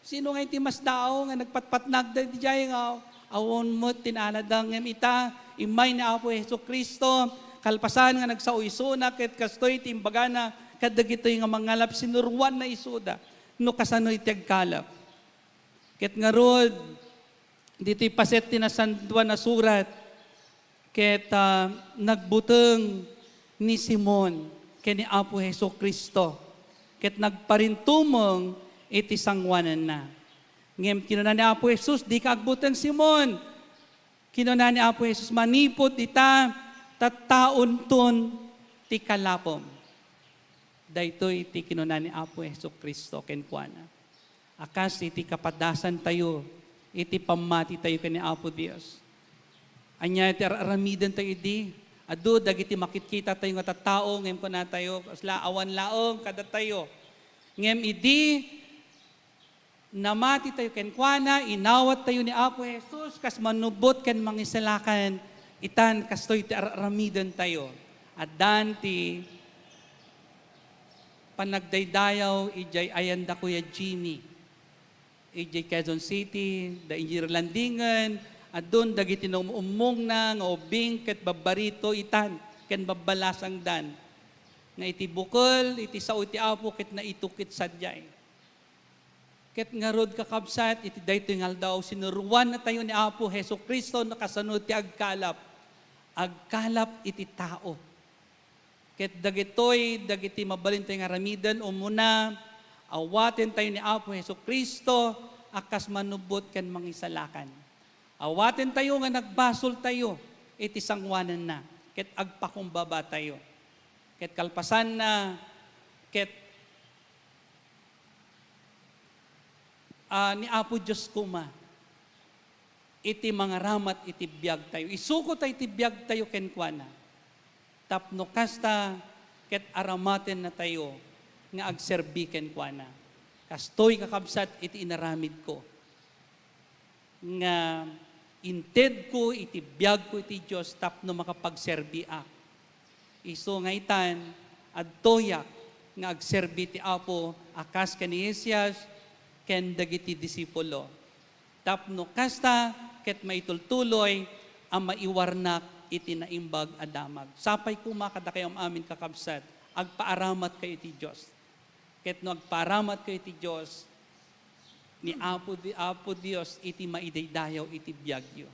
Sino nga iti masdao nga nagpatpatnag da di nga awon mo tinaladang ita, imay ni Apo Hesus Kristo, kalpasan nga nagsauisuna, ket kastoy timbagana, kadagitoy nga mangalap sinurwan na isuda, no kasano'y tiagkalap. Ket nga rod, dito'y paset tinasanduan na surat, ket nagbuteng ni Simon, ken ni Apo Hesus Kristo, ket nagparintumong iti sangwanan na. Ngem kinuna ni Apo Hesus, di ka agbutan Simon. Kinuna ni Apo Hesus, manipot ita, tattaon ton ti kalapom. Daytoy iti kinuna ni Apo Hesus Kristo kenkwana. Akas iti kapadasan tayo, iti pamati tayo ken ni Apo Dios. Anya iti aramidan tayo di, adu dagiti makitkita tayo nga tattao, ngem kuna tayo, asla awan laong kada tayo. Ngem idi, namati tayo kenkwana, inawat tayo ni Apo Hesus, kas manubot ken mangisalakan, itan kastoy ti aramidan tayo. At danti, panagdaydayaw, ijay ayanda Kuya Jimmy. Ijay Quezon City, da ijay Landingan, at doon dagiti nung umong na, nga ubing, ket babarito, itan, ken babalasang dan. Nga iti bukol, iti sao iti Apo, ket na itukit sadyay. Ket nga rod kakabsat, iti dayto nga daw, sinuruan na tayo ni Apo Hesus Kristo, nakasanod ti agkalap. Agkalap iti tao. Ket dagiti mabalin tayo nga ramidan, umuna, awaten tayo ni Apo Hesus Kristo, akas manubot ken mangisalakan. Awaten tayo nga nagbasol tayo, iti sangwanan na. Ket agpakumbaba tayo. Ket kalpasan na, ket ni Apo Diyos kuma, iti mga ramat iti biyag tayo. Isuko tayo iti biyag tayo kenkwana. Tapno kasta, ket aramaten na tayo, nga agserbi kenkwana. Kastoy kakabsat iti inaramid ko. Nga inted ko, iti biyag ko iti Diyos, tapno makapagserbi ak. Iso nga itan, at toyak, nga agserbi ti Apo, akas ni Esias, ken dagiti disipulo. Tapno kasta, ket maitultuloy, ang maiwarnak iti naimbag adamag. Sapay kumakada kayo amin kakabsat, agpaaramat kayo iti Diyos. Ket no agpaaramat kayo iti Diyos, ni Apo Dios iti maidaydayaw iti biyagyo.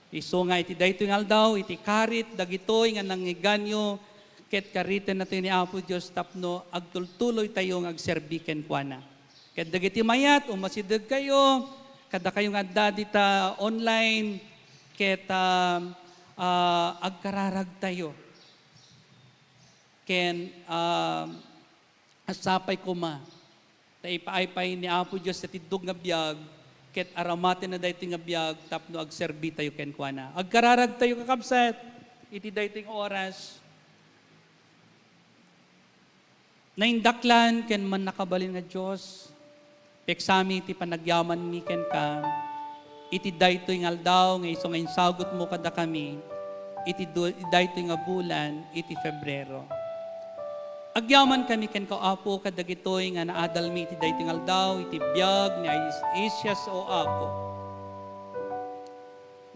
Iso nga iti daytoy nga aldaw, iti karit, dagitoy nga nangiganyo, ket karitan natin ni Apo Dios tapno, agtultuloy tayo ng agserbiken kuana. Ket dagiti mayat, umasidag kayo, kada kayong adda dita online, ket agkararag tayo. Ken asapay kuma, taipaaypay ni Apo Dios sa tidog nga biyag, ket aramaten na daytoy nga biyag, tapno agserbi tayo ken kuana. Agkararag tayo kakabsat, iti daytoy oras, naindaklan ken man nakabalin nga Dios, peksami iti panagyaman mi ken ka, iti daytoy nga aldaw, nga iso nga insagot mo kada kami, iti daytoy nga bulan, iti Febrero. Agyaman kami ken ka Apo, kadagitoy nga naadal mi iti daytoy nga aldaw, iti biyag ni Isias o Apo.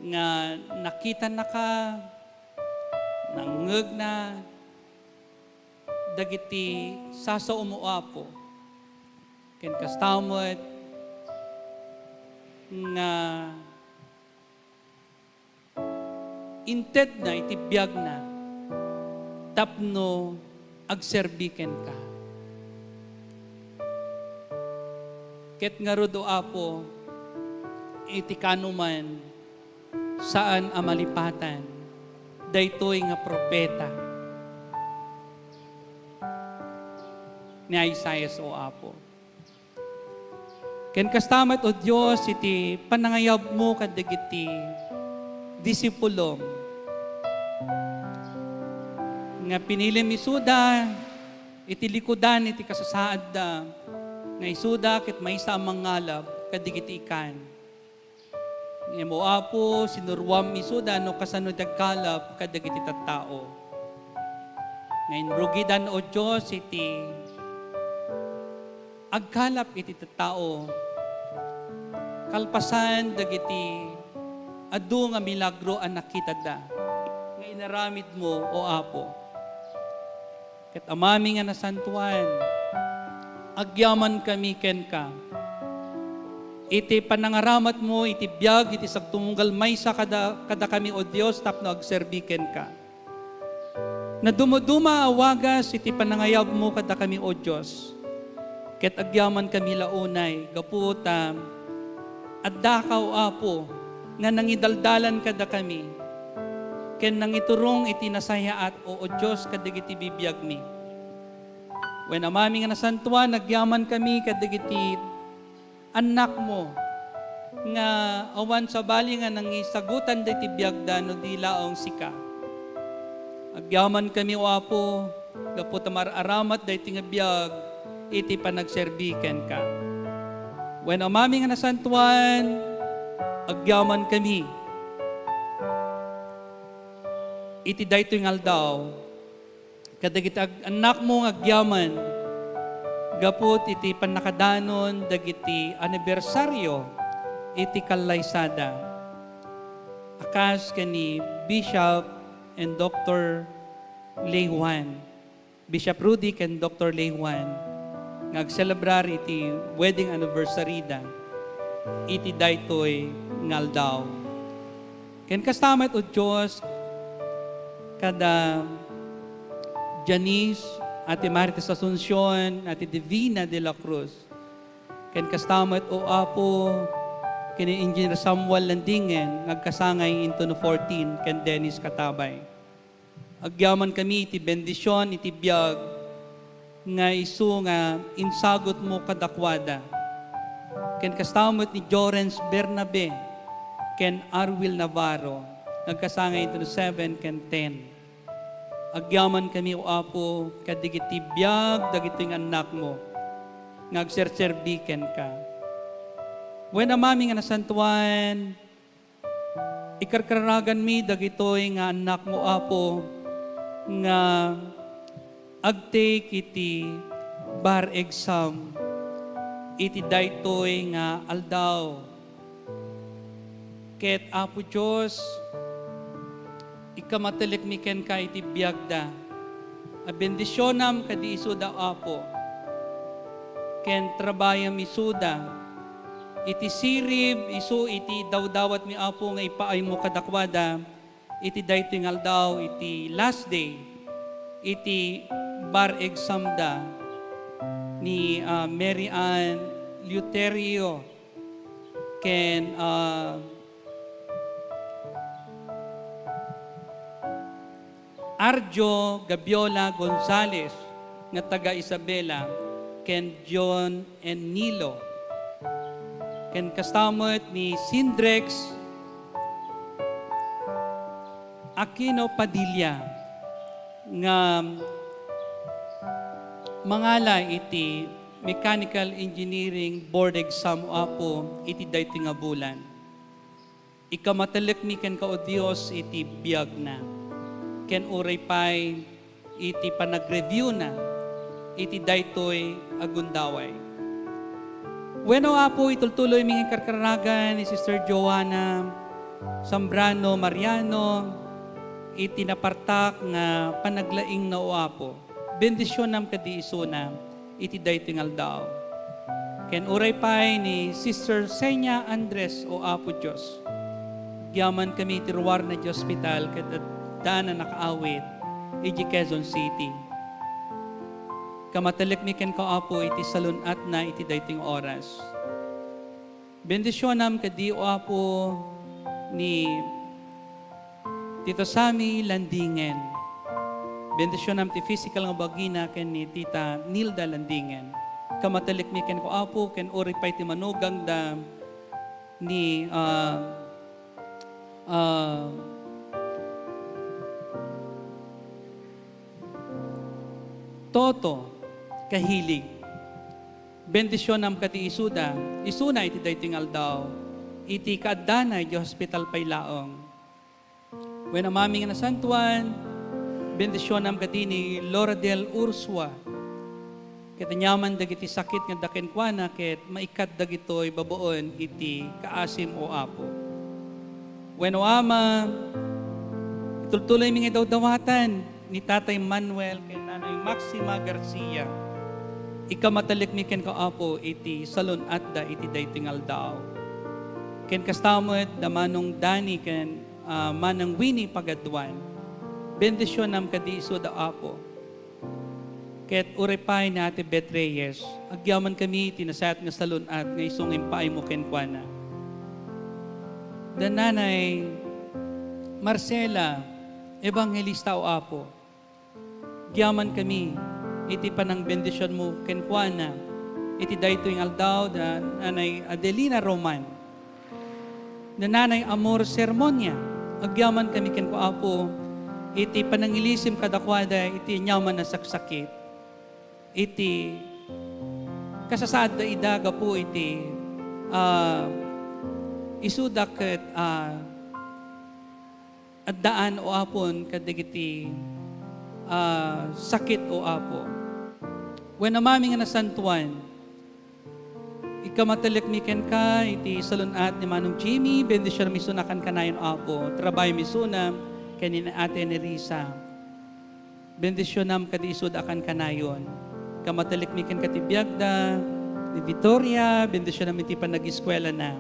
Nga nakita na ka, nangeg na, dagiti sasa umuapo, ken kastamot, nga inted na, itibiyag na, tapno agserbiken ka. Ket nga rodo Apo, iti kanuman, saan amalipatan, daytoy nga propeta, ni Isaias o Apo. Ken kastamat o Diyos, iti panangayab mo kadagiti disipulom. Nga pinili mi Suda, iti likudan, iti kasasaad da, nga isuda, ket maysa ang mangalab, kadigiti ikan. Nga mo Apo, sinurwam mi Suda, no kasano dagkalap, kadagiti tattao. Ngayon, rugidan o Diyos, iti agkalap iti tao, kalpasan dagiti adu nga milagro ang nakita da, nga inaramid mo o Apo. Ket amami nga nasantuan, agyaman kami ken ka, iti panangaramat mo, iti biyag, iti sagtumunggal maysa kada kami o Dios, tapno agserbi ken ka. Na dumuduma awagas, iti panangayab mo kada kami o Dios, ket agyaman kami launay, gaputa, at dakaw Apo, nga nangidaldalan kada kami, ken nangiturong iti nasayaat o Diyos kadagiti bibiyag mi. When amami nga nasantuan, nagyaman kami kadagiti anak mo, nga awan sa bali nga nangisagutan diti biyagda no di laong sika. Agyaman kami o Apo, gaputa mararamat diti nga biyag, iti panagserbiken ka. When amami nga nasantuan, agyaman kami. Iti daytoy nga aldaw, kadagiti anak mo nga agyaman, gapot iti panakadanon, dagiti anibersaryo, iti kalaysada. Akas kani Bishop and Dr. Lay Juan, Bishop Rudy and Dr. Lay Juan, nag-celebrar iti wedding anniversary da, iti daytoy ngaldaw. Ken kastamat o Diyos, kada Janice, Ate Marites Asuncion, Ate Divina de la Cruz, ken kastamat o Apo, ken Engineer Samuel Landingen, nagkasangay into no 14, ken Dennis Katabay. Agyaman kami iti bendisyon, iti biyag, nga isu nga insagot mo kadakwada. Ken kastamot ni Jorens Bernabe, ken Arwil Navarro, nagkasangay ito 7, ken 10. Agyaman kami o Apo, kadigiti biyag, dagiting anak mo, ngagserserbiken ka. When amami nga nasantuan, ikarkaragan mi dagitoy nga anak mo Apo nga agtake iti bar exam iti daytoy nga aldaw. Ket Apo Diyos, ikamatelek mi ken ka iti biyagda. A bendisyonam kadi isuda Apo. Ken trabayam isuda. Iti sirib, isu iti dawdawat mi Apo nga ipaay mo kadakwada. Iti daytoy nga aldaw, iti last day. Iti bar exam da ni Mary Ann Luterio ken Arjo Gabiola Gonzales nga taga Isabela ken John and Nilo ken kastamot ni Sindrex Aquino Padilla nga mangala iti Mechanical Engineering Board Exam Apo iti daytoy nga bulan. Ikamatalik mi ken ka o Dios iti biyag na. Ken uray pay iti panag-review na iti daytoy agundaway. Wenno Apo itultuloy mi karkaragan ni Sister Joanna Zambrano Mariano iti napartak nga panaglaing na o Apo. Bendisyon nam kadi isuna iti daytoy nga aldaw. Ken uray pay ni Sister Senya Andres o Apo Diyos. Giyaman kami iti Ruar na Hospital ket daan na nakaawit iti Quezon City. Kamatalik mi ken ka Apo iti salunat na iti daytoy nga oras. Bendisyon nam kadi o Apo ni Tito Sammy Landingen. Bendisyon nam ti physical nga bagina ken ni Tita Nilda Landingen. Kamatalik mi ken ko Apo ken uri pay ti manugang da ni Toto Kahilig. Bendisyon nam kati isuda, isuna iti daytoy nga aldaw, iti kaaddanay di hospital pay laong. When amaming na santuan, bendisyon nam kati ni Laura del Ursua. Katanyaman dagiti sakit nga daken kuana ket maikat dagitoy baboon iti kaasim o Apo. When ama itultuloy mi nga dawdawatan ni Tatay Manuel ken Nanay Maxima Garcia. Ikamatalik mi ken ka Apo iti salon adda iti daytoy nga aldaw. Ken kastamot da manong Dani ken manang Winnie Pagadwan. Bendisyon nam kadi iso da Apo. Ket urepay na ati Bet Reyes. Agyaman kami tinasayat nga salon at nga isong impay mo ken kuana. Da Nanay Marcela Evangelista o Apo. Gyaman kami iti panang bendisyon mo ken kuana. Iti daytoy nga aldaw da Nanay Adelina Roman. Da Nanay Amor Sermonia. Agyaman kami ken ko Apo iti panangilisim kadakwada iti nyaman na saksakit. Iti kasasad da idaga po iti isudak ket addaan o Apon kadagiti sakit o Apo. When amami nga nasantuan, ikamatalik mi ken ka iti salunat ni Manong Jimmy, bendisyon mi sunakan kanayon Apo, trabay mi suna kanina ate ni Risa. Bendisyon nam kadi isud akan kanayon. Kamatalik mi ken katibiyagda ni Victoria, bendisyon nam iti panag-eskwela na.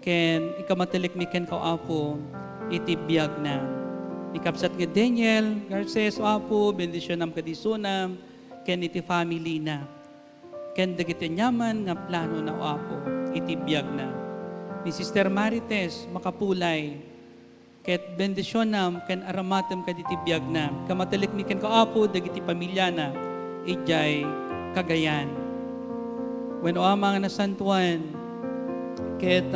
Ken ikamatalik mi ken ka Apo iti biyag na. Ikapsat nga Daniel Garces o Apo, bendisyon nam kadi sunam ken iti family na. Ken dagiti nyaman nga plano na o Apo iti biyag na. Ni Sister Marites makapulay ket bendisyon nam ken aramatem kaditi biyag na. Kamatalik mi ken ka Apo dagiti pamilya na ijay Cagayan. When o amang nasantuan ket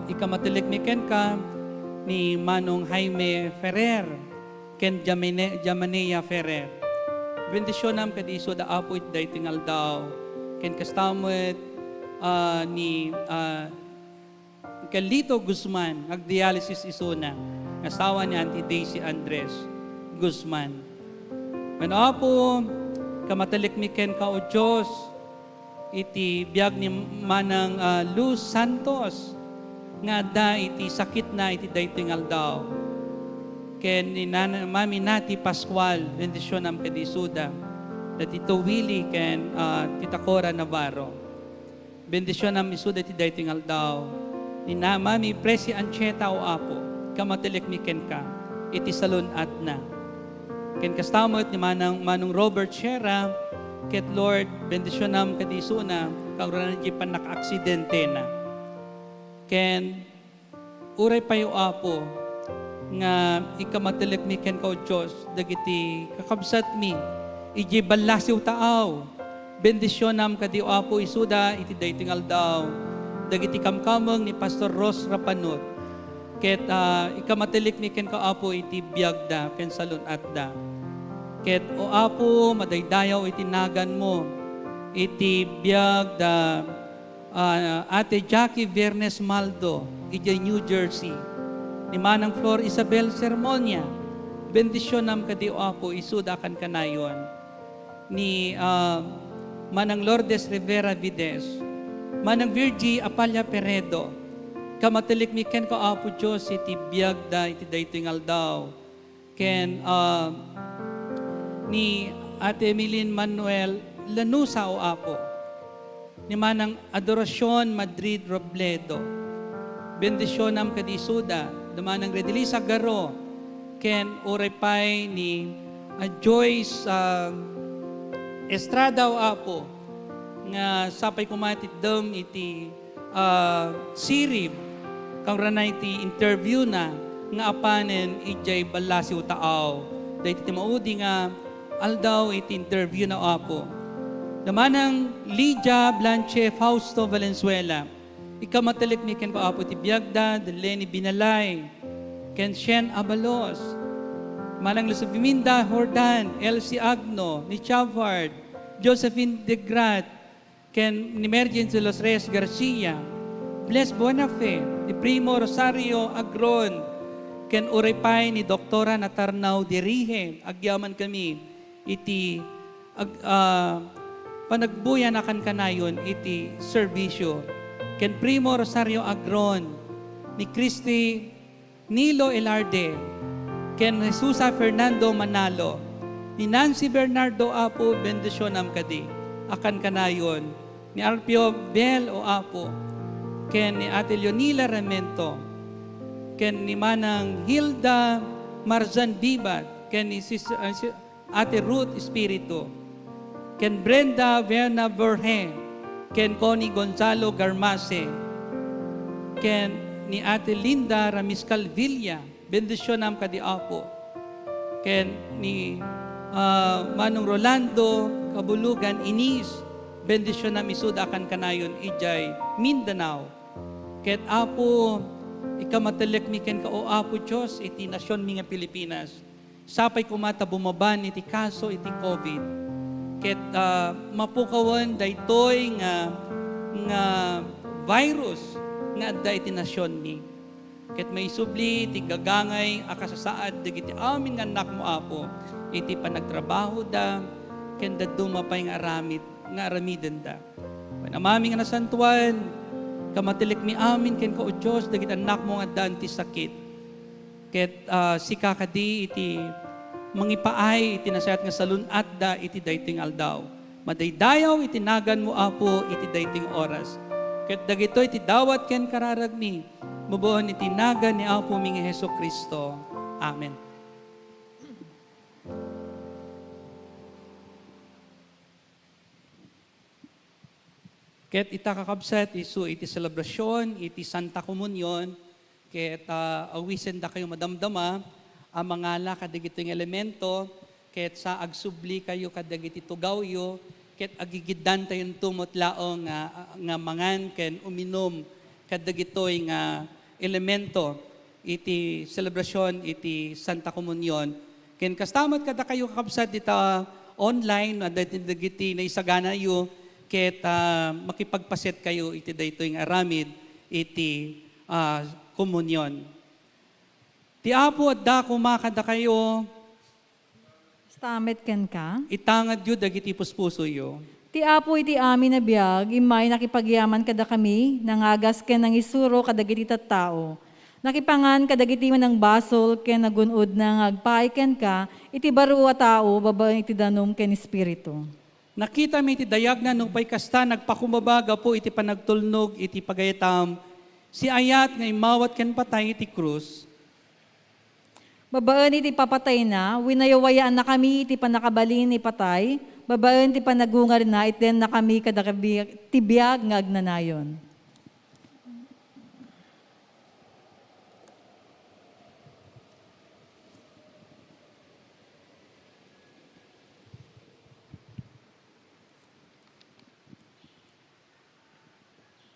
ikamatalik mi ken ka ni Manong Jaime Ferrer ken Jamanea Ferrer. Bendisyon nam kadi iso da Apo it daytoy nga aldaw ken kastamot ni Kalito Guzman, nag-dialysis isuna. Asawa ni Auntie Daisy Andres Guzman. When apo, kamatalikmiken ka o Diyos, iti biyag ni manang Luz Santos, nga da iti sakit na iti daytingal daw. Ken ni Mami Nati Pascual, bendisyon am kadisuda. Dat ito Willie ken Tita Cora Navarro. Bendisyon am isuda iti daytingal daw. Ni Mami Presi Ancheta o Apo, kamatalikmiken ka, iti salon at na. Ken kastamot ni Manong Robert Sierra, ket Lord, bendisyon nam kadisuna, kauranan di pa naka-aksidente na. Ken, uray payo Apo, nga ikamatalikmiken ka o Diyos, dagiti kakabsat mi, iji balasiw taaw, bendisyon nam kadi o Apo isuda, iti daytingal daw, dagiti kamkameng ni Pastor Ros Rapanot, ket ikamatalikmiken ka Apo iti biyagda, ken salon at da. Ket o Apo, madaydayaw iti nagan mo, iti biyagda, Ate Jackie Vernes Maldo, iti New Jersey, ni Manang Flor Isabel Sermonia, bendisyon nam kadi o Apo, isudakan kanayon, ni Manang Lourdes Rivera Vides, Manang Virgie Apalya Peredo, kamatalikmiken ko Apo Diyos, iti biyagda, iti daytingal daw, ken ni Ate Emilyn Manuel Lanusa o Apo, ni Manang Adorasyon Madrid Robledo, bendisyon nam kadisuda, Manang Redelisa Garo, ken oray pay ni Joyce Estrada o Apo, nga sapay kumatit dam iti sirib, kang ranay iti interview na, nga apanen ijay balasiw taaw. Dahil iti maudi nga, aldaw iti interview na Apo. Namanang Lydia Blanche Fausto Valenzuela, ikamatalikmiken ko Apo ti biyagda, Lenny Binalay, ken Shen Abalos, Manang Lusoviminda Hordan, Elsie Agno, ni Chavard, Josephine Degrat, ken ni Mergen de los Reyes Garcia, Bless Bonafe, ni Primo Rosario Agron, ken uripay ni Doktora Natarnao Dirihe, agyaman kami, iti panagbuyan akan kanayon, iti serbisyo, ken Primo Rosario Agron, ni Christy Nilo Elarde, ken Jesusa Fernando Manalo, ni Nancy Bernardo Apo, bendisyon am kadi, akan kanayon, ni Arpio Bel o Apo, ken ni Ate Leonila Ramento, ken ni Manang Hilda Marzan Bibat, ken ni Ate Ruth Espiritu, ken Brenda Verna Verhe, ken Connie Gonzalo Garmase, ken ni Ate Linda Ramiscal Villa, bendisyon nam kadi Apo, ken ni Manong Rolando Kabulugan Inis, bendisyon nam isud akan kanayon ijay Mindanao. Ket Apo, ikamatalikmiken ka o Apo Diyos, iti nasyon mi nga Pilipinas. Sapay kumata bumaban iti kaso iti COVID. Ket mapukawan daytoy nga virus nga adda iti nasyon mi. Ket may subli iti gagangay akasasaad digiti amin nga anak mo Apo, iti panagtrabaho da, ken dadto mapay nga aramiden da. Panamami nga nasantuan, kamatilik mi amin ken ka o Diyos, dagiti anak mo nga addan ti sakit. Ket sika kadi iti mangipaay iti nasayat nga salunat da iti dayting aldaw. Madaydayaw iti nagan mo Apo iti dayting oras. Ket dagito iti dawat ken kararagmi, mubuon iti nagan ni Apo mi nga Hesus Kristo. Amen. Ket ita kakabsat isu iti selebrasyon, iti Santa Komunyon, ket awisen da kayo madamdama, ang mangala kadagito yung elemento, ket sa agsubli kayo kadagiti tugawyo, ket agigidan tayo tumutlaong nga mangan ken uminom kadagito yung elemento, iti selebrasyon, iti Santa Komunyon. Ken kastamat kada kayo kakabsat dita online, dagiti na isagana yu, ket makipagpaset kayo iti daytoy nga aramid iti komunyon. Ti Apo at da kumakada kayo, Stamet ken ka. itangad yu dagiti puspuso yo. Ti Apo iti amin na biyag, imay nakipagyaman kada kami, nangagas ken nang isuro kadagiti tattao. Nakipangan kadagiti man ng basol ken nagunod na ngagpaay ken ka, iti baro a tao, babaeng iti danom ken espiritu. Nakita mi iti dayag na nung pa'y kasta, nagpakumabaga po iti panagtulnog, iti pagayatam, si ayat nga imawat ken patay iti krus. Babaan iti papatay na, winayawayaan na kami iti panakabalin ni patay, babaan iti panagungar na, iten na kami tibiyag nga agnanayon.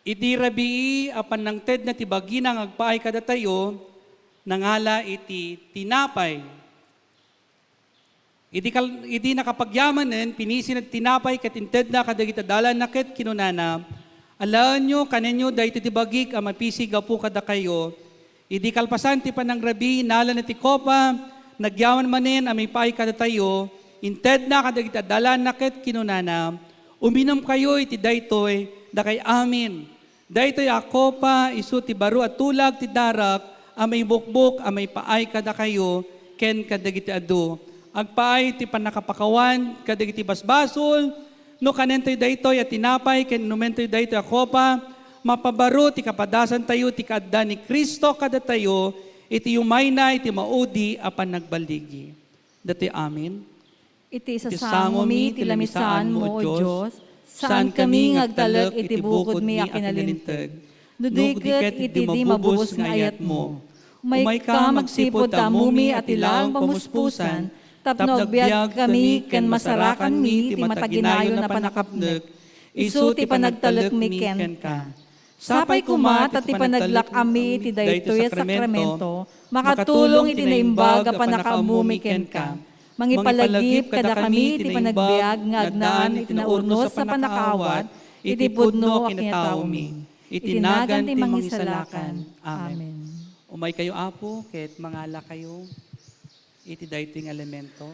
Iti rabii apan nang ted na tibagi nang agpaay kada tayo, nangala iti tinapay. Iti nakapagyamanen, pinisin at tinapay katinted na kadagita dalan na ket kinunana, alaan nyo, kanenyo, dahi titibagik, amapisig po kada kayo, idi kalpasan ti panang rabi, nala na ti kopa, nagyaman manen, amay paay kada tayo, inted na kadagita dalan na ket kinunana, uminom kayo iti daytoy, da kay amin. Daytoy ako pa, isu ti baro at tulag ti darak, amay bukbuk, amay paay kada kayo, ken kadagiti adu. Agpaay ti panakapakawan, kadagiti basbasol, no kanentoy daytoy at tinapay, ken numentoy daytoy ako pa, mapabaro ti kapadasan tayo, ti kadda ni Kristo kada tayo, iti umay na, iti maudi, apan nagbaligi. Dati amin. Iti isasamo mi, ti lamisaan mo, O Diyos, saan kami ngagtalek, iti bukod mi akinalintag. Dudiket iti di mabubos nga ayat mo. Umay ka magsipod tamumi at ilang pamuspusan, tapno agbyag kami, ken masarakan mi, ti mataginayo na panakapnek, isu ti panagtalek mi ken ka. Sapay kumat at ti panaglak ami, ti daytoy at sakramento, makatulong iti naimbag a panakaamumi ken ka. Mangipalagip kada kami, ti panagbiag nga agnaan, iti naurnos sa panakawat, iti pudno a kinatao mi. Itinagan ti mangisalakan. Amen. Umay kayo apo, ket mangala kayo, iti daytoy nga elemento.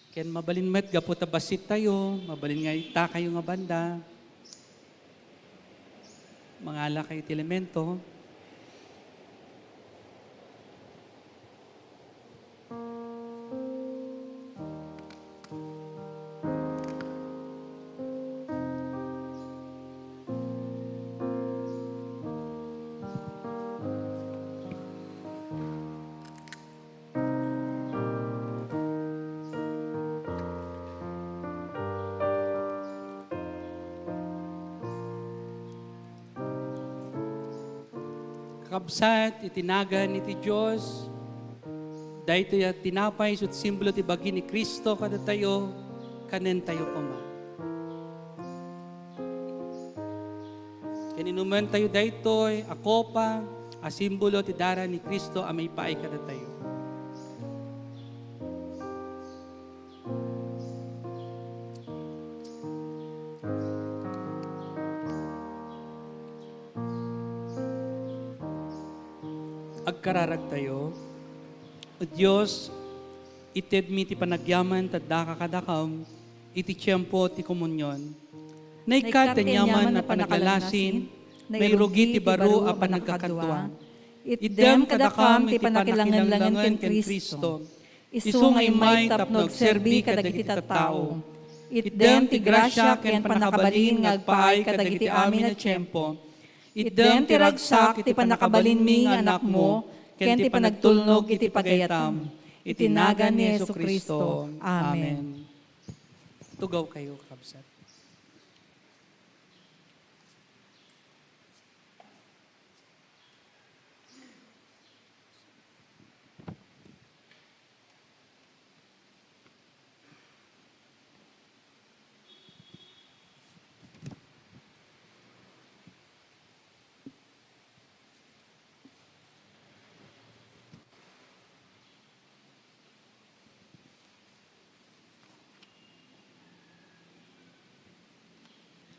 Ken mabalin met gapu tabasit tayo, mabalin nga ita kayo nga banda. Mangala kayo iti elemento. Kakabsat, itinagan iti Diyos, dahito at tinapay, sut simbolo ti bagi ni Kristo kada tayo, kanen tayo kuma. Kaninuman tayo daytoy, ako pa, a simbolo ti dara ni Kristo, amay paay kada tayo. Agkararag tayo. O Diyos, ited mi ti panagyaman, tadda kakadakam, iti tiyempo ti komunyon. Naikat yaman na panakalalasin, may rugi ti baro a panagkakadwa. Idem kadakam ti panakilangan-langan ken Kristo. Isu nga imay tapno agserbi kadagiti tattao. Idem ti grasya ken panakabalin nga agpaay kadagiti amin a tiyempo. Idem ti ragsak iti panakabalin mi nga anak mo, ken ti panagtulnog iti pagayatam. Itinagan ni Jesucristo. Amen. Tugaw kayo, kabsat.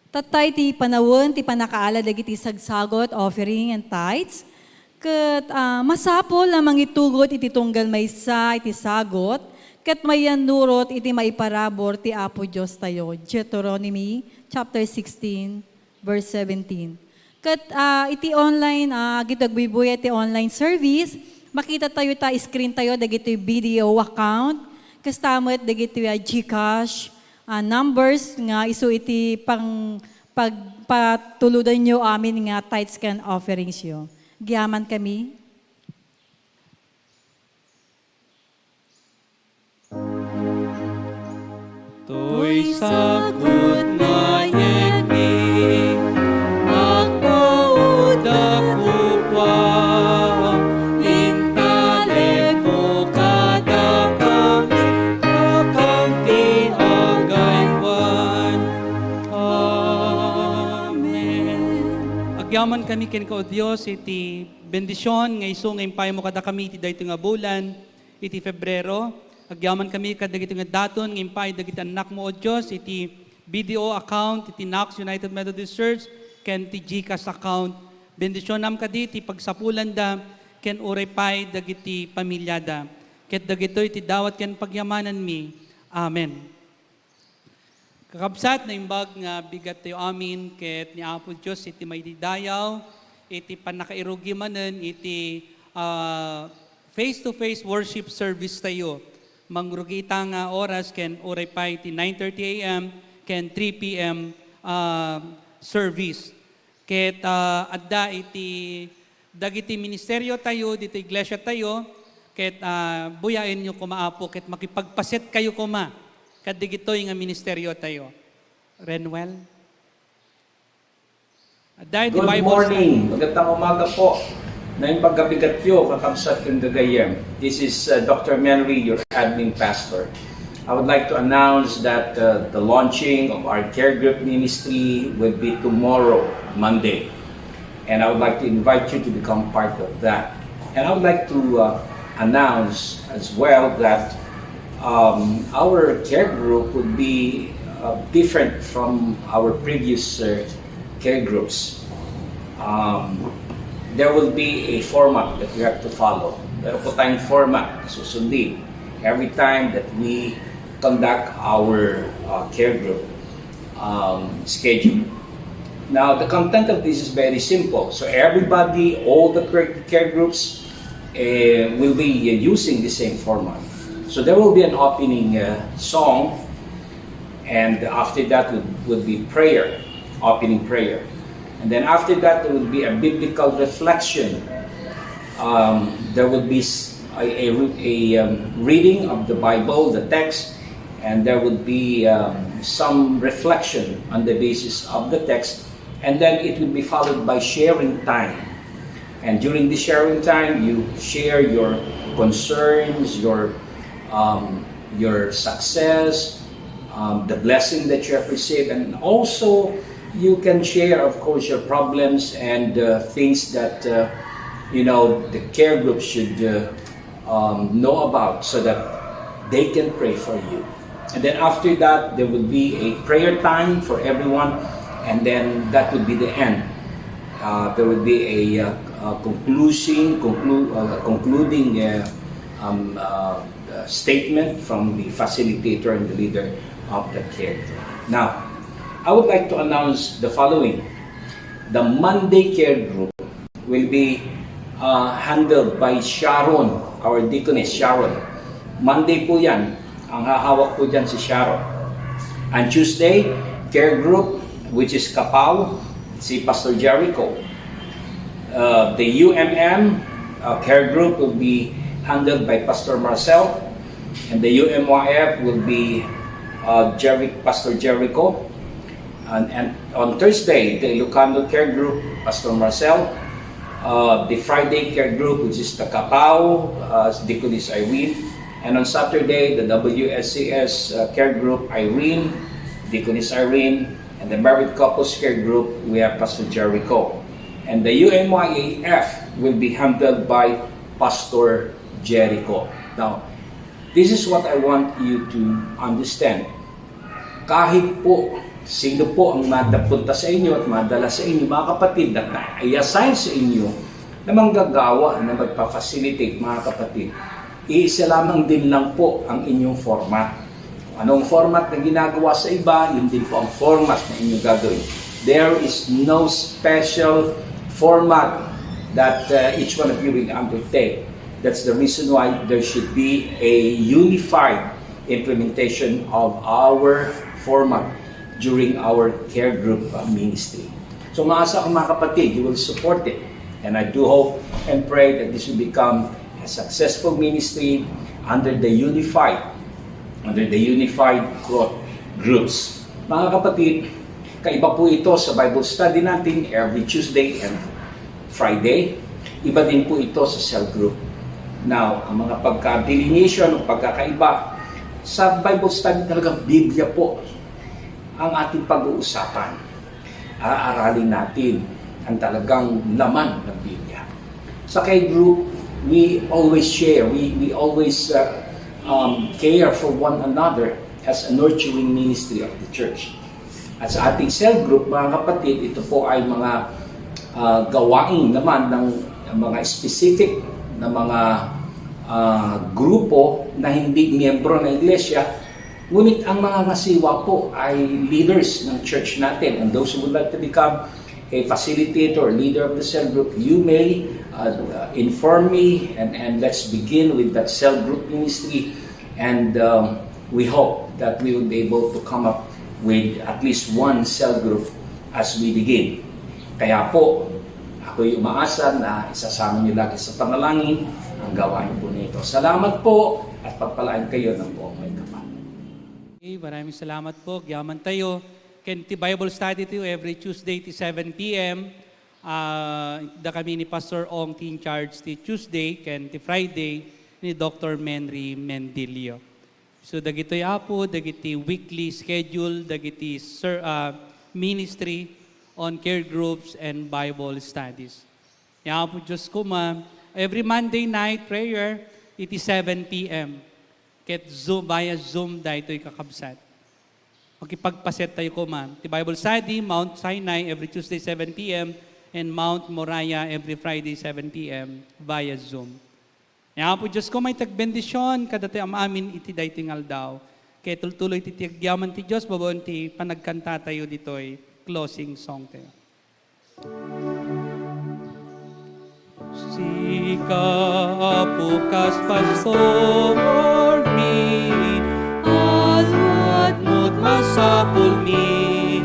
Tatay ti panawon, ti panakaala dagiti sagsagot, offering and tithes. Ket masapol lamang itugot iti tunggal maysa iti sagot, ket mayan nurot iti maiparabor ti Apo Dios tayo. Deuteronomy chapter 16 verse 17. Ket iti online gitagbibuy iti online service, makita tayo screen tayo dagiti video account, kastamot dagiti GCash, numbers nga isu iti pagpatuludan nyo amin nga tithes can offerings yo. Giyaman kami. To'y sagot na yemi, nagpaud ako pa, intalip mo kada kami, akang ti agaywan. Amen. Agyaman kami ken ka o Dios iti bendisyon nga isu nga impay mo kada kami iti daytoy nga bulan iti Febrero. Agyaman kami kadagiti nga daton nga impay dagiti anak mo o Dios iti BDO account iti Knox United Methodist Church ken ti GCash account. Bendisyon nam kadi ti pagsapulan da ken uray pay dagiti pamilyada. Ket dagitoy ti dawat ken pagyamanan mi. Amen. Kakabsat na imbag nga bigat tayo amin ket ni Apo Dios iti maydidayaw iti panakairugi manen iti face-to-face worship service tayo. Mangrugi ita nga oras ken uray pay iti 9:30 a.m. ken 3 p.m. Service. Ket adda iti dagiti ministeryo tayo dito iglesia tayo ket buyain nyo kumaapo ket makipagpaset kayo kuma kadigitoy nga ministeryo tayo. Renwell. Adda iti Good Bible morning. Magandang umaga po. Naing pagkabigatyo, kakabsat kong gagayem. This is Dr. Menry, your admin pastor. I would like to announce that the launching of our care group ministry will be tomorrow, Monday. And I would like to invite you to become part of that. And I would like to announce as well that our care group would be different from our previous care groups. There will be a format that we have to follow. Meron po tayong format na susundin every time that we conduct our care group schedule. Now, the content of this is very simple. So everybody, all the care groups will be using the same format. So there will be an opening song, and after that would be prayer, opening prayer. And then after that, there would be a biblical reflection. There would be a reading of the Bible, the text, and there would be some reflection on the basis of the text. And then it would be followed by sharing time. And during the sharing time, you share your concerns, your success, the blessing that you have received, and also you can share, of course, your problems and things that the care group should know about so that they can pray for you. And then after that, there would be a prayer time for everyone, and then that would be the end. There would be a concluding statement from the facilitator and the leader of the care group. Now, I would like to announce the following. The Monday care group will be handled by Sharon, our deaconess Sharon. Monday po yan. Ang hahawak po dyan si Sharon. And Tuesday, care group, which is Kapaw, si Pastor Jericho. The UMM care group will be handled by Pastor Marcel. And the UMYF will be Pastor Jericho. And on Thursday, the Ilocano care group, Pastor Marcel. The Friday care group, which is the Kapaw, Deaconess Irene. And on Saturday, the WSCS care group, Irene, Deaconess Irene. And the Married Couples care group, we have Pastor Jericho. And the UMYAF will be handled by Pastor Jericho. Now, this is what I want you to understand. kahit po sino po ang madapunta sa inyo at madala sa inyo, mga kapatid, na i-assign sa inyo na manggagawa, na magpa-facilitate, mga kapatid, iisa lamang din lang po ang inyong format. Anong format na ginagawa sa iba, yun din po ang format na inyong gagawin. There is no special format that each one of you will undertake. That's the reason why there should be a unified implementation of our format during our care group ministry. So maasa ko mga kapatid, you will support it. And I do hope and pray that this will become a successful ministry under the unified groups. Mga kapatid, kaiba po ito sa Bible study natin every Tuesday and Friday. Iba din po ito sa cell group. Now, ang mga pagka-delineation o pagkakaiba, sa Bible study talagang Biblia po ang ating pag-uusapan. Aaralin natin ang talagang laman ng Biblia. Sa kay group, we always share, we always care for one another as a nurturing ministry of the church. At sa ating cell group, mga kapatid, ito po ay mga gawain naman ng mga specific na mga grupo na hindi miyembro ng iglesia. Ngunit ang mga ngasiwa po ay leaders ng church natin. And those who would like to become a facilitator or leader of the cell group, you may inform me and let's begin with that cell group ministry. And we hope that we will be able to come up with at least one cell group as we begin. Kaya po, ako'y umaasa na isasama niyo lagi sa panalangin ang gawain po nito. Salamat po at pagpalain kayo ng buong may kapal. Okay, maraming salamat po. Gyaman tayo. Kenti Bible study to every Tuesday to 7 p.m. Da kami ni Pastor Ong in charge ti Tuesday, kenti Friday ni Dr. Menry Mendilio. So dagitoy apo, dagiti weekly schedule, dagiti ministry on care groups and Bible studies. Yan po Diyos ko every Monday night prayer, it is 7 p.m. Ket Zoom, via Zoom dahil kakabsat. Makipagpaset tayo ko Ti Bible study, Mount Sinai every Tuesday 7 p.m. and Mount Moriah every Friday 7 p.m. via Zoom. Yan po Diyos ko may tagbendisyon, kada tayo amin iti dahi tingal daw. Kaya tuloy titiyagyaman ti Diyos, babon ti panagkanta tayo dito'y closing song tayo. Sika apukas pastor mi, alwad mo't masapul mi,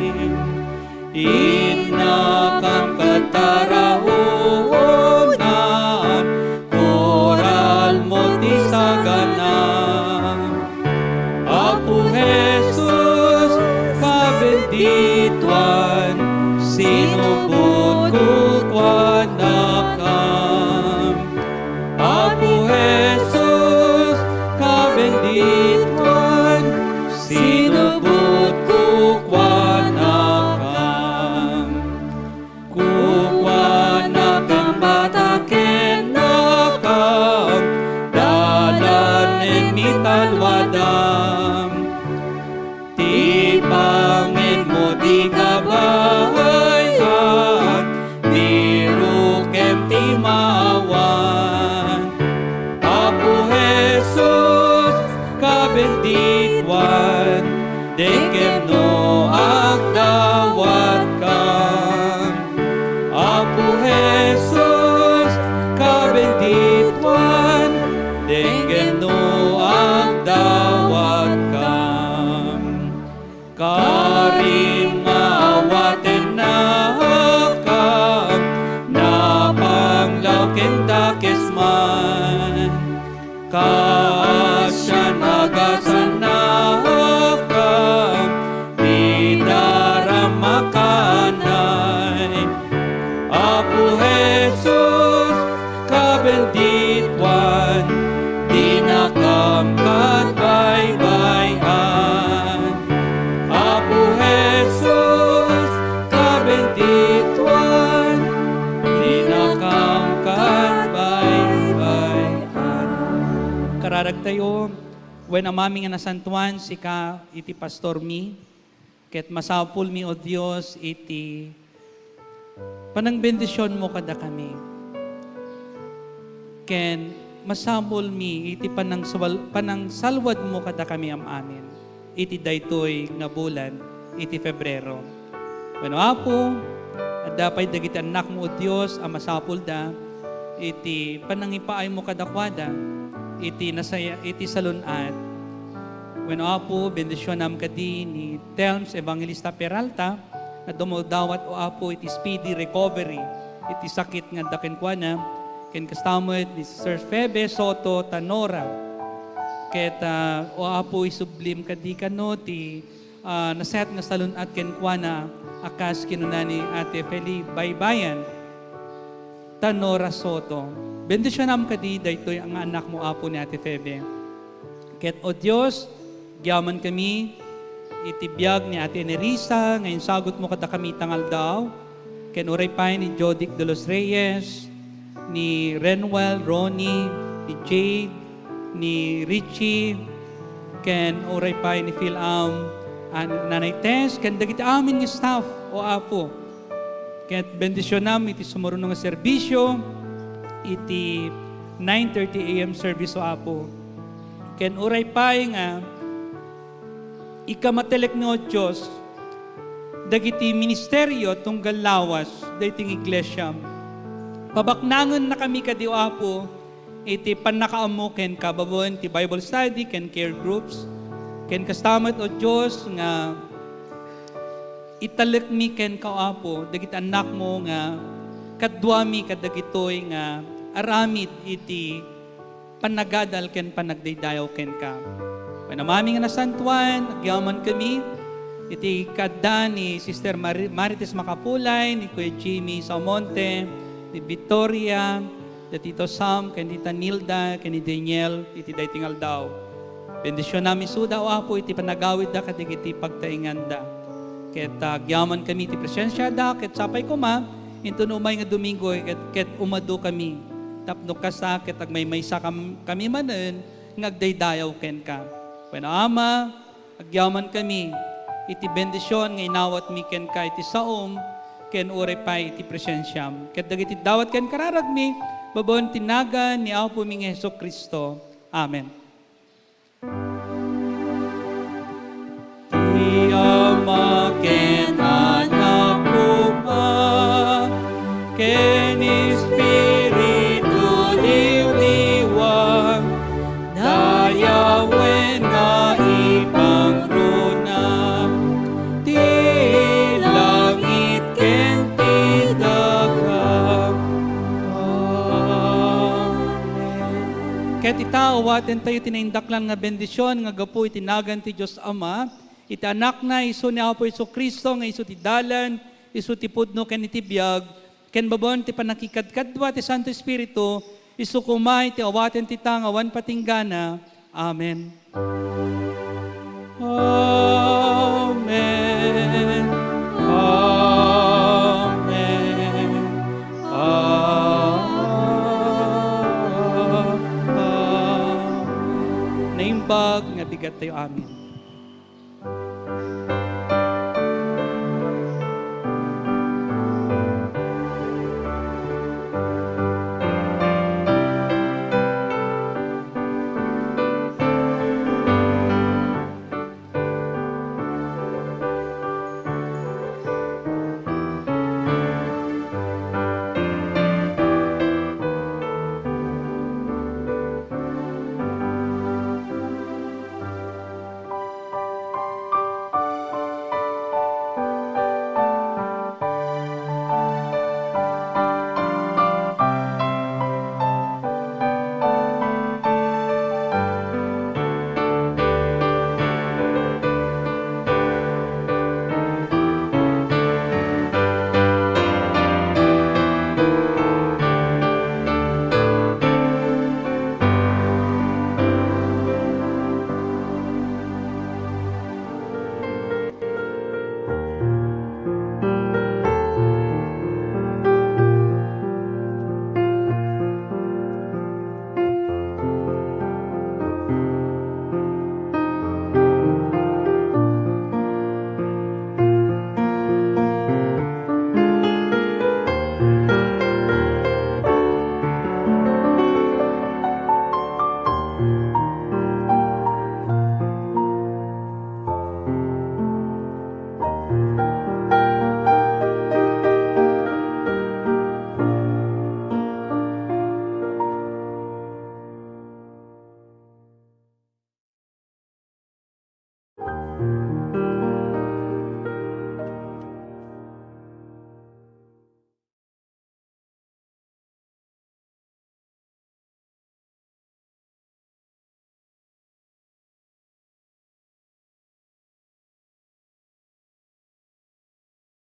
inakam kataraonan, koral mo't isaganan. Apo Jesus, kabendituan, sinubot kukwan nakam. Apo Jesus, kabendituan, sinubot kukwan nakam. Kukwan nakam bataken nakam, dalan emitalwadam. Ti pangin mo di kabayan, di rukem ti mawan. Apo Jesus, kabendituan, dekem no agdawat kam. Apo Jesus, kabendituan, dekem no agdawat kam. Karim maawaten na kam, napanglaw kentakes man. Kasya nagasan na kam, di daramakanay. Apo Jesus, kabendituan, di nakamkat baybayan. Apo Jesus, kabendituan, di nakamkat baybayan. Kararag tayo, when amami nga nasantuan, sika iti pastor mi, Ket masapul mi o Dios iti panang bendisyon mo kada kami. Ken masapul mi iti panang salwad mo kada kami amin. Iti daytoy nga bulan iti Febrero. Bueno apo, at dapat dagiti anak mo o Dios ang masapul da iti panangipaay mo kadakwada iti nasaya iti salunat. Bueno apo, bendisyon nam kadi ni Telms Evangelista Peralta na dumudawat o apo iti speedy recovery iti sakit nga dakenkwana ken kastamot ni Sir Febe Soto Tanora ket o apo isublim kadi kano ti naset nga salunat kenkwana akas kinunani Ate Feli Baybayan Tanora Soto. Bendisyon nam kadi daytoy ang anak mo apo ni Ate Febe. Ket o Dios, giyaman kami iti biag ni Ate Nerissa, ngayon sagot mo kada kami tangal daw. Ken uray pa ni Jodic de los Reyes, ni Renwell, Ronnie, ni Jade, ni Richie, ken uray pa ni Philam, Nanay Tess, ken dagiti amin nga staff o apo. Ket bendisyon nam iti sumarunong nga serbisyo, iti 9:30 a.m. service o apo. Ken uray pa nga ikamatelek no Diyos, dagiti ministeryo tunggal lawas, dating iglesia. Pabaknangan na kami kadi o apo, iti panakaamo ken kababon, ti Bible study, ken care groups, ken kastamat o Diyos nga italek mi ken kaapo, dagiti anak mo nga kadwami kadagitoy nga aramid iti panagadal ken panagdaydayaw ken ka. Panamami nga nasantuan, agyaman kami, iti kadda ni Sister Marites Makapulay, ni Kuya Jimmy Salmonte, ni Victoria, ni Tito Sam, ken Tita Nilda, ken ni Daniel, iti daytingal daw. Bendisyon namin suda o apo, iti panagawid da, kadig iti pagtaingan da. Ket agyaman kami, iti presensya da, ket sapay ko ma, into numay nga Domingo, ket umado kami. Tapno kasa, ket agmaymaysa kami manen, ngagdaydayaw ken ka. When ama, agyaman kami, iti bendisyon, nga inawat mi ken ka, iti saom, ken ure pa iti presensyam. Ket dagiti dawat ken kararagmi, babon tinagan ni Apo ming Heso Kristo. Amen. Ti ama ken anak uma, ken Espiritu liwliwag, dayawen nga ipangruna, ti langit ken ti dagat. Amen. Ket itawaten tayo tinaindaklan nga bendisyon nga gapu itinagan ti Dios Ama, iti anak na iso ni Apo Iso Kristo nga iso ti dalan, iso ti pudno ken iti biag, ken babon ti panakikadkadwa ti Santo Espiritu, iso kumay ti awaten ti tangawan patinggana. Amen. Amen. Amen. Amen. Naimbag nga bigat tayo. Amen.